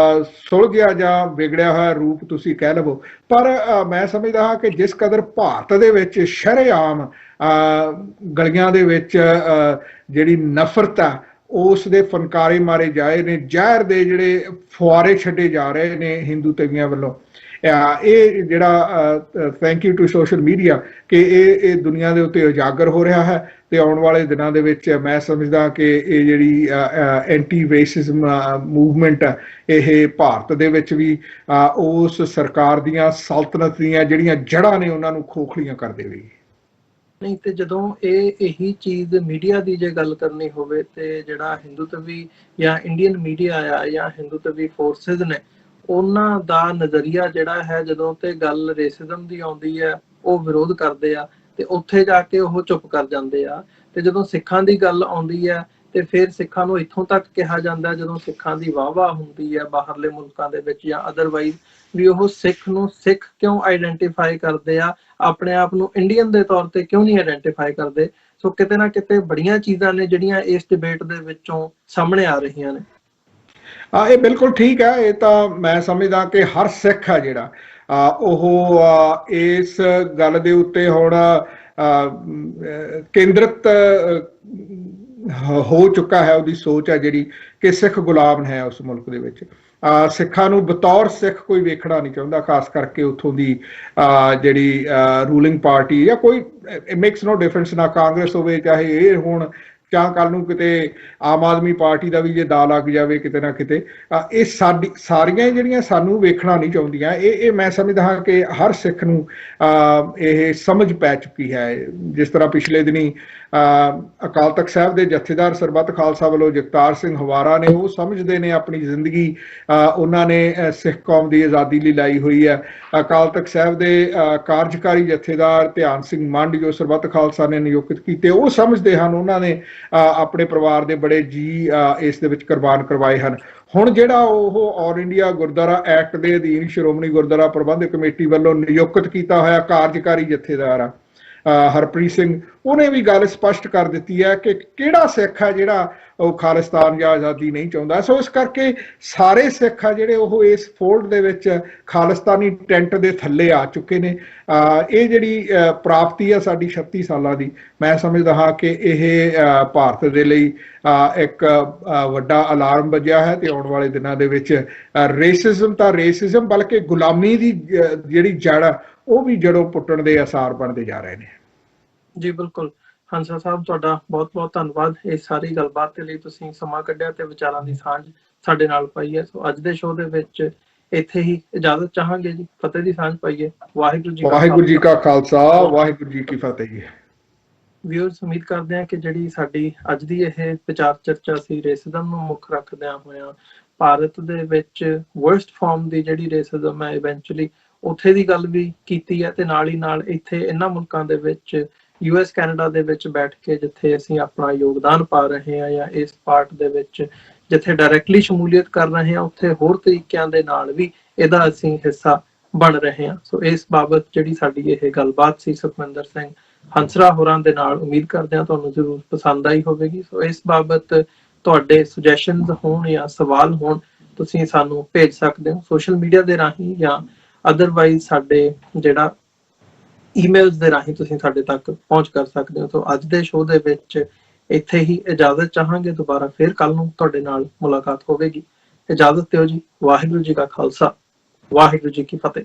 ਸੁਲਝਿਆ ਜਾਂ ਵਿਗੜਿਆ ਹੋਇਆ ਰੂਪ ਤੁਸੀਂ ਕਹਿ ਲਵੋ। ਪਰ ਮੈਂ ਸਮਝਦਾ ਹਾਂ ਕਿ ਜਿਸ ਕਦਰ ਭਾਰਤ ਦੇ ਵਿੱਚ ਸ਼ਰੇਆਮ ਗਲੀਆਂ ਦੇ ਵਿੱਚ ਜਿਹੜੀ ਨਫ਼ਰਤ ਆ ਉਸ ਦੇ ਫਨਕਾਰੇ ਮਾਰੇ ਜਾਏ ਨੇ, ਜ਼ਹਿਰ ਦੇ ਜਿਹੜੇ ਫੁਆਰੇ ਛੱਡੇ ਜਾ ਰਹੇ ਨੇ ਹਿੰਦੂ ਤਵੀਆਂ ਵੱਲੋਂ। ਇਹ ਜਿਹੜਾ thank you to social media ਕਿ ਇਹ ਦੁਨੀਆ ਦੇ ਉੱਤੇ ਉਜਾਗਰ ਹੋ ਰਿਹਾ ਹੈ, ਤੇ ਆਉਣ ਵਾਲੇ ਦਿਨਾਂ ਦੇ ਵਿੱਚ ਮੈਂ ਸਮਝਦਾ ਕਿ ਇਹ ਜਿਹੜੀ ਐਂਟੀ ਰੇਸਿਜ਼ਮ ਮੂਵਮੈਂਟ ਆ ਇਹ ਭਾਰਤ ਦੇ ਵਿੱਚ ਵੀ ਉਸ ਸਰਕਾਰ ਦੀਆਂ ਸਲਤਨਤ ਦੀਆਂ ਜਿਹੜੀਆਂ ਜੜ੍ਹਾਂ ਨੇ ਉਹਨਾਂ ਨੂੰ ਖੋਖਲੀਆਂ ਕਰ ਦੇਵੇਗੀ। ਨਹੀਂ ਤੇ ਜਦੋਂ ਇਹੀ ਚੀਜ਼ ਮੀਡੀਆ ਦੀ ਜੇ ਗੱਲ ਕਰਨੀ ਹੋਵੇ ਤੇ ਜਿਹੜਾ ਹਿੰਦੂਤਵੀ ਜਾਂ ਇੰਡੀਅਨ ਮੀਡੀਆ ਆ ਜਾਂ ਹਿੰਦੂਤਵੀ ਫੋਰਸਿਸ ਨੇ, ਉਹਨਾਂ ਦਾ ਨਜ਼ਰੀਆ ਜਿਹੜਾ ਹੈ ਜਦੋਂ ਤੇ ਗੱਲ ਰੇਸਿਜ਼ਮ ਦੀ ਆਉਂਦੀ ਹੈ ਉਹ ਵਿਰੋਧ ਕਰਦੇ ਆ ਤੇ ਉੱਥੇ ਜਾ ਕੇ ਉਹ ਚੁੱਪ ਕਰ ਜਾਂਦੇ ਆ, ਤੇ ਜਦੋਂ ਸਿੱਖਾਂ ਦੀ ਗੱਲ ਆਉਂਦੀ ਹੈ ਤੇ ਫਿਰ ਸਿੱਖਾਂ ਨੂੰ ਇੱਥੋਂ ਤੱਕ ਕਿਹਾ ਜਾਂਦਾ ਜਦੋਂ ਸਿੱਖਾਂ ਦੀ ਵਾਹ-ਵਾਹ ਹੁੰਦੀ ਹੈ ਬਾਹਰਲੇ ਮੁਲਕਾਂ ਦੇ ਵਿੱਚ ਜਾਂ ਅਦਰਵਾਈਜ਼ ਵੀ ਉਹ ਸਿੱਖ ਨੂੰ ਸਿੱਖ ਕਿਉਂ ਆਈਡੈਂਟੀਫਾਈ ਕਰਦੇ ਆ, ਆਪਣੇ ਆਪ ਨੂੰ ਇੰਡੀਅਨ ਦੇ ਤੌਰ ਤੇ ਕਿਉਂ ਨਹੀਂ ਆਈਡੈਂਟੀਫਾਈ ਕਰਦੇ। ਸੋ ਕਿਤੇ ਨਾ ਕਿਤੇ ਬੜੀਆਂ ਚੀਜ਼ਾਂ ਨੇ ਜਿਹੜੀਆਂ ਇਸ ਡਿਬੇਟ ਦੇ ਵਿੱਚੋਂ ਸਾਹਮਣੇ ਆ ਰਹੀਆਂ ਨੇ। ਇਹ ਬਿਲਕੁਲ ਠੀਕ ਹੈ। ਇਹ ਤਾਂ ਮੈਂ ਸਮਝਦਾ ਕਿ ਹਰ ਸਿੱਖ ਆ ਜਿਹੜਾ ਉਹ ਇਸ ਗੱਲ ਦੇ ਉੱਤੇ ਹੁਣ ਕੇਂਦਰਿਤ ਹੋ ਚੁੱਕਾ ਹੈ, ਉਹਦੀ ਸੋਚ ਹੈ ਜਿਹੜੀ ਕਿ ਸਿੱਖ ਗੁਲਾਮ ਹੈ ਉਸ ਮੁਲਕ ਦੇ ਵਿੱਚ। ਸਿੱਖਾਂ ਨੂੰ ਬਤੌਰ ਸਿੱਖ ਕੋਈ ਵੇਖਣਾ ਨਹੀਂ ਚਾਹੁੰਦਾ, ਖਾਸ ਕਰਕੇ ਉੱਥੋਂ ਦੀ ਜਿਹੜੀ ਰੂਲਿੰਗ ਪਾਰਟੀ ਜਾਂ ਕੋਈ, ਮੇਕਸ ਨੋ ਡਿਫਰੈਂਸ, ਨਾ ਕਾਂਗਰਸ ਹੋਵੇ ਚਾਹੇ ਇਹ ਹੁਣ, ਜਾਂ ਕੱਲ ਨੂੰ ਕਿਤੇ ਆਮ ਆਦਮੀ ਪਾਰਟੀ ਦਾ ਵੀ ਜੇ ਦਾ ਲੱਗ ਜਾਵੇ ਕਿਤੇ ਨਾ ਕਿਤੇ, ਇਹ ਸਾਰੀਆਂ ਜਿਹੜੀਆਂ ਸਾਨੂੰ ਵੇਖਣਾ ਨਹੀਂ ਚਾਹੁੰਦੀਆਂ। ਇਹ ਮੈਂ ਸਮਝਦਾ ਹਾਂ ਕਿ ਹਰ ਸਿੱਖ ਨੂੰ ਇਹ ਸਮਝ ਪੈ ਚੁੱਕੀ ਹੈ। ਜਿਸ ਤਰ੍ਹਾਂ ਪਿਛਲੇ ਦਿਨੀ ਅਕਾਲ ਤਖਤ ਸਾਹਿਬ ਦੇ ਜਥੇਦਾਰ ਸਰਬੱਤ ਖਾਲਸਾ ਵੱਲੋਂ ਜਗਤਾਰ ਸਿੰਘ ਹਵਾਰਾ ਨੇ, ਉਹ ਸਮਝਦੇ ਨੇ ਆਪਣੀ ਜ਼ਿੰਦਗੀ ਉਹਨਾਂ ਨੇ ਸਿੱਖ ਕੌਮ ਦੀ ਆਜ਼ਾਦੀ ਲਈ ਲਾਈ ਹੋਈ ਹੈ। ਅਕਾਲ ਤਖਤ ਸਾਹਿਬ ਦੇ ਕਾਰਜਕਾਰੀ ਜਥੇਦਾਰ ਧਿਆਨ ਸਿੰਘ ਮੰਡ ਜੋ ਸਰਬੱਤ ਖਾਲਸਾ ਨੇ ਨਿਯੁਕਤ ਕੀਤੇ, ਉਹ ਸਮਝਦੇ ਹਨ ਉਹਨਾਂ ਨੇ ਆਪਣੇ ਪਰਿਵਾਰ ਦੇ ਬੜੇ ਜੀ ਇਸ ਦੇ ਵਿੱਚ ਕੁਰਬਾਨ ਕਰਵਾਏ ਹਨ। ਹੁਣ ਜਿਹੜਾ ਉਹ ਆਲ ਇੰਡੀਆ ਗੁਰਦੁਆਰਾ ਐਕਟ ਦੇ ਅਧੀਨ ਸ਼੍ਰੋਮਣੀ ਗੁਰਦੁਆਰਾ ਪ੍ਰਬੰਧਕ ਕਮੇਟੀ ਵੱਲੋਂ ਨਿਯੁਕਤ ਕੀਤਾ ਹੋਇਆ ਕਾਰਜਕਾਰੀ ਜਥੇਦਾਰ ਆ ਹਰਪ੍ਰੀਤ ਸਿੰਘ, ਉਹਨੇ ਵੀ ਗੱਲ ਸਪਸ਼ਟ ਕਰ ਦਿੱਤੀ ਹੈ ਕਿ ਕਿਹੜਾ ਸਿੱਖ ਹੈ ਜਿਹੜਾ ਉਹ ਖਾਲਿਸਤਾਨ ਜਾਂ ਆਜ਼ਾਦੀ ਨਹੀਂ ਚਾਹੁੰਦਾ। ਸੋ ਇਸ ਕਰਕੇ ਸਾਰੇ ਸਿੱਖ ਆ ਜਿਹੜੇ ਉਹ ਇਸ ਫੋਲਡ ਦੇ ਵਿੱਚ ਖਾਲਿਸਤਾਨੀ ਟੈਂਟ ਦੇ ਥੱਲੇ ਆ ਚੁੱਕੇ ਨੇ। ਇਹ ਜਿਹੜੀ ਪ੍ਰਾਪਤੀ ਆ ਸਾਡੀ 36 ਸਾਲਾਂ ਦੀ, ਮੈਂ ਸਮਝਦਾ ਹਾਂ ਕਿ ਇਹ ਭਾਰਤ ਦੇ ਲਈ ਇੱਕ ਵੱਡਾ ਅਲਾਰਮ ਵੱਜਿਆ ਹੈ, ਤੇ ਆਉਣ ਵਾਲੇ ਦਿਨਾਂ ਦੇ ਵਿੱਚ ਰੇਸਿਜ਼ਮ ਤਾਂ ਰੇਸਿਜ਼ਮ ਬਲਕਿ ਗੁਲਾਮੀ ਦੀ ਜਿਹੜੀ ਜੜ ਉਹ ਵੀ ਜੜੋਂ ਪੁੱਟਣ ਦੇ ਆਸਾਰ ਬਣਦੇ ਜਾ ਰਹੇ ਨੇ। ਜੀ ਬਿਲਕੁਲ ਹੰਸਾ ਸਾਹਿਬ, ਤੁਹਾਡਾ ਬਹੁਤ ਬਹੁਤ ਧੰਨਵਾਦ ਇਸ ਸਾਰੀ ਗੱਲਬਾਤ ਦੇ ਲਈ। ਤੁਸੀਂ ਸਮਾਂ ਕੱਢਿਆ ਤੇ ਵਿਚਾਰਾਂ ਦੀ ਸਾਂਝ ਸਾਡੇ ਨਾਲ ਪਾਈ ਹੈ। ਸੋ ਅੱਜ ਦੇ ਸ਼ੋਅ ਦੇ ਵਿੱਚ ਇੱਥੇ ਹੀ ਇਜਾਜ਼ਤ ਚਾਹਾਂਗੇ ਜੀ। ਫਤਿਹ ਦੀ ਸਾਂਝ ਪਾਈਏ। ਵਾਹਿਗੁਰੂ ਜੀ ਕਾ ਖਾਲਸਾ, ਵਾਹਿਗੁਰੂ ਜੀ ਕੀ ਫਤਿਹ ਜੀ। ਵਿਊਅਰਸ, ਉਮੀਦ ਕਰਦੇ ਹਾਂ ਕਿ ਜਿਹੜੀ ਸਾਡੀ ਅੱਜ ਦੀ ਇਹ ਵਿਚਾਰ ਚਰਚਾ ਸੀ ਰੇਸਿਜ਼ਮ ਨੂੰ ਮੁੱਖ ਰੱਖਦਿਆਂ ਹੋਇਆਂ ਭਾਰਤ ਦੇ ਵਿੱਚ ਵਰਸਟ ਫਾਰਮ ਦੀ ਜਿਹੜੀ ਰੇਸਿਜ਼ਮ ਹੈ ਇਵੈਂਚੁਅਲੀ ਉੱਥੇ ਦੀ ਗੱਲ ਵੀ ਕੀਤੀ ਹੈ, ਤੇ ਨਾਲ ਹੀ ਨਾਲ ਇੱਥੇ ਇਹਨਾਂ ਮੁਲਕਾਂ ਦੇ ਵਿੱਚ US ਕੈਨੇਡਾ ਦੇ ਵਿੱਚ ਬੈਠ ਕੇ ਜਿੱਥੇ ਅਸੀਂ ਆਪਣਾ ਯੋਗਦਾਨ ਪਾ ਰਹੇ ਹਾਂ ਜਾਂ ਇਸ ਪਾਰਟ ਦੇ ਵਿੱਚ ਜਿੱਥੇ ਡਾਇਰੈਕਟਲੀ ਸ਼ਮੂਲੀਅਤ ਕਰ ਰਹੇ ਹਾਂ ਉੱਥੇ ਹੋਰ ਤਰੀਕਿਆਂ ਦੇ ਨਾਲ ਵੀ ਇਹਦਾ ਅਸੀਂ ਹਿੱਸਾ ਬਣ ਰਹੇ ਹਾਂ। ਸੋ ਇਸ ਬਾਬਤ ਜਿਹੜੀ ਸਾਡੀ ਇਹ ਗੱਲਬਾਤ ਸੀ ਸੁਖਮਿੰਦਰ ਸਿੰਘ ਹੰਸਰਾ ਹੋਰਾਂ ਦੇ ਨਾਲ, ਉਮੀਦ ਕਰਦੇ ਹਾਂ ਤੁਹਾਨੂੰ ਜ਼ਰੂਰ ਪਸੰਦ ਆਈ ਹੋਵੇਗੀ। ਸੋ ਇਸ ਬਾਬਤ ਤੁਹਾਡੇ ਸੁਜੈਸ਼ਨਸ ਹੋਣ ਜਾਂ ਸਵਾਲ ਹੋਣ ਤੁਸੀਂ ਸਾਨੂੰ ਭੇਜ ਸਕਦੇ ਹੋ ਸੋਸ਼ਲ ਮੀਡੀਆ ਦੇ ਰਾਹੀਂ ਜਾਂ ਅਦਰਵਾਈਜ਼ ਸਾਡੇ ਜਿਹੜਾ ਈਮੇਲਸ ਦੇ ਰਾਹੀਂ ਤੁਸੀਂ ਸਾਡੇ ਤੱਕ ਪਹੁੰਚ ਕਰ ਸਕਦੇ ਹੋ। ਸੋ ਅੱਜ ਦੇ ਸ਼ੋਅ ਦੇ ਵਿੱਚ ਇੱਥੇ ਹੀ ਇਜਾਜ਼ਤ ਚਾਹਾਂਗੇ। ਦੁਬਾਰਾ ਫਿਰ ਕੱਲ ਨੂੰ ਤੁਹਾਡੇ ਨਾਲ ਮੁਲਾਕਾਤ ਹੋਵੇਗੀ। ਇਜਾਜ਼ਤ ਦਿਓ ਜੀ। ਵਾਹਿਗੁਰੂ ਜੀ ਕਾ ਖਾਲਸਾ, ਵਾਹਿਗੁਰੂ ਜੀ ਕੀ ਫਤਿਹ।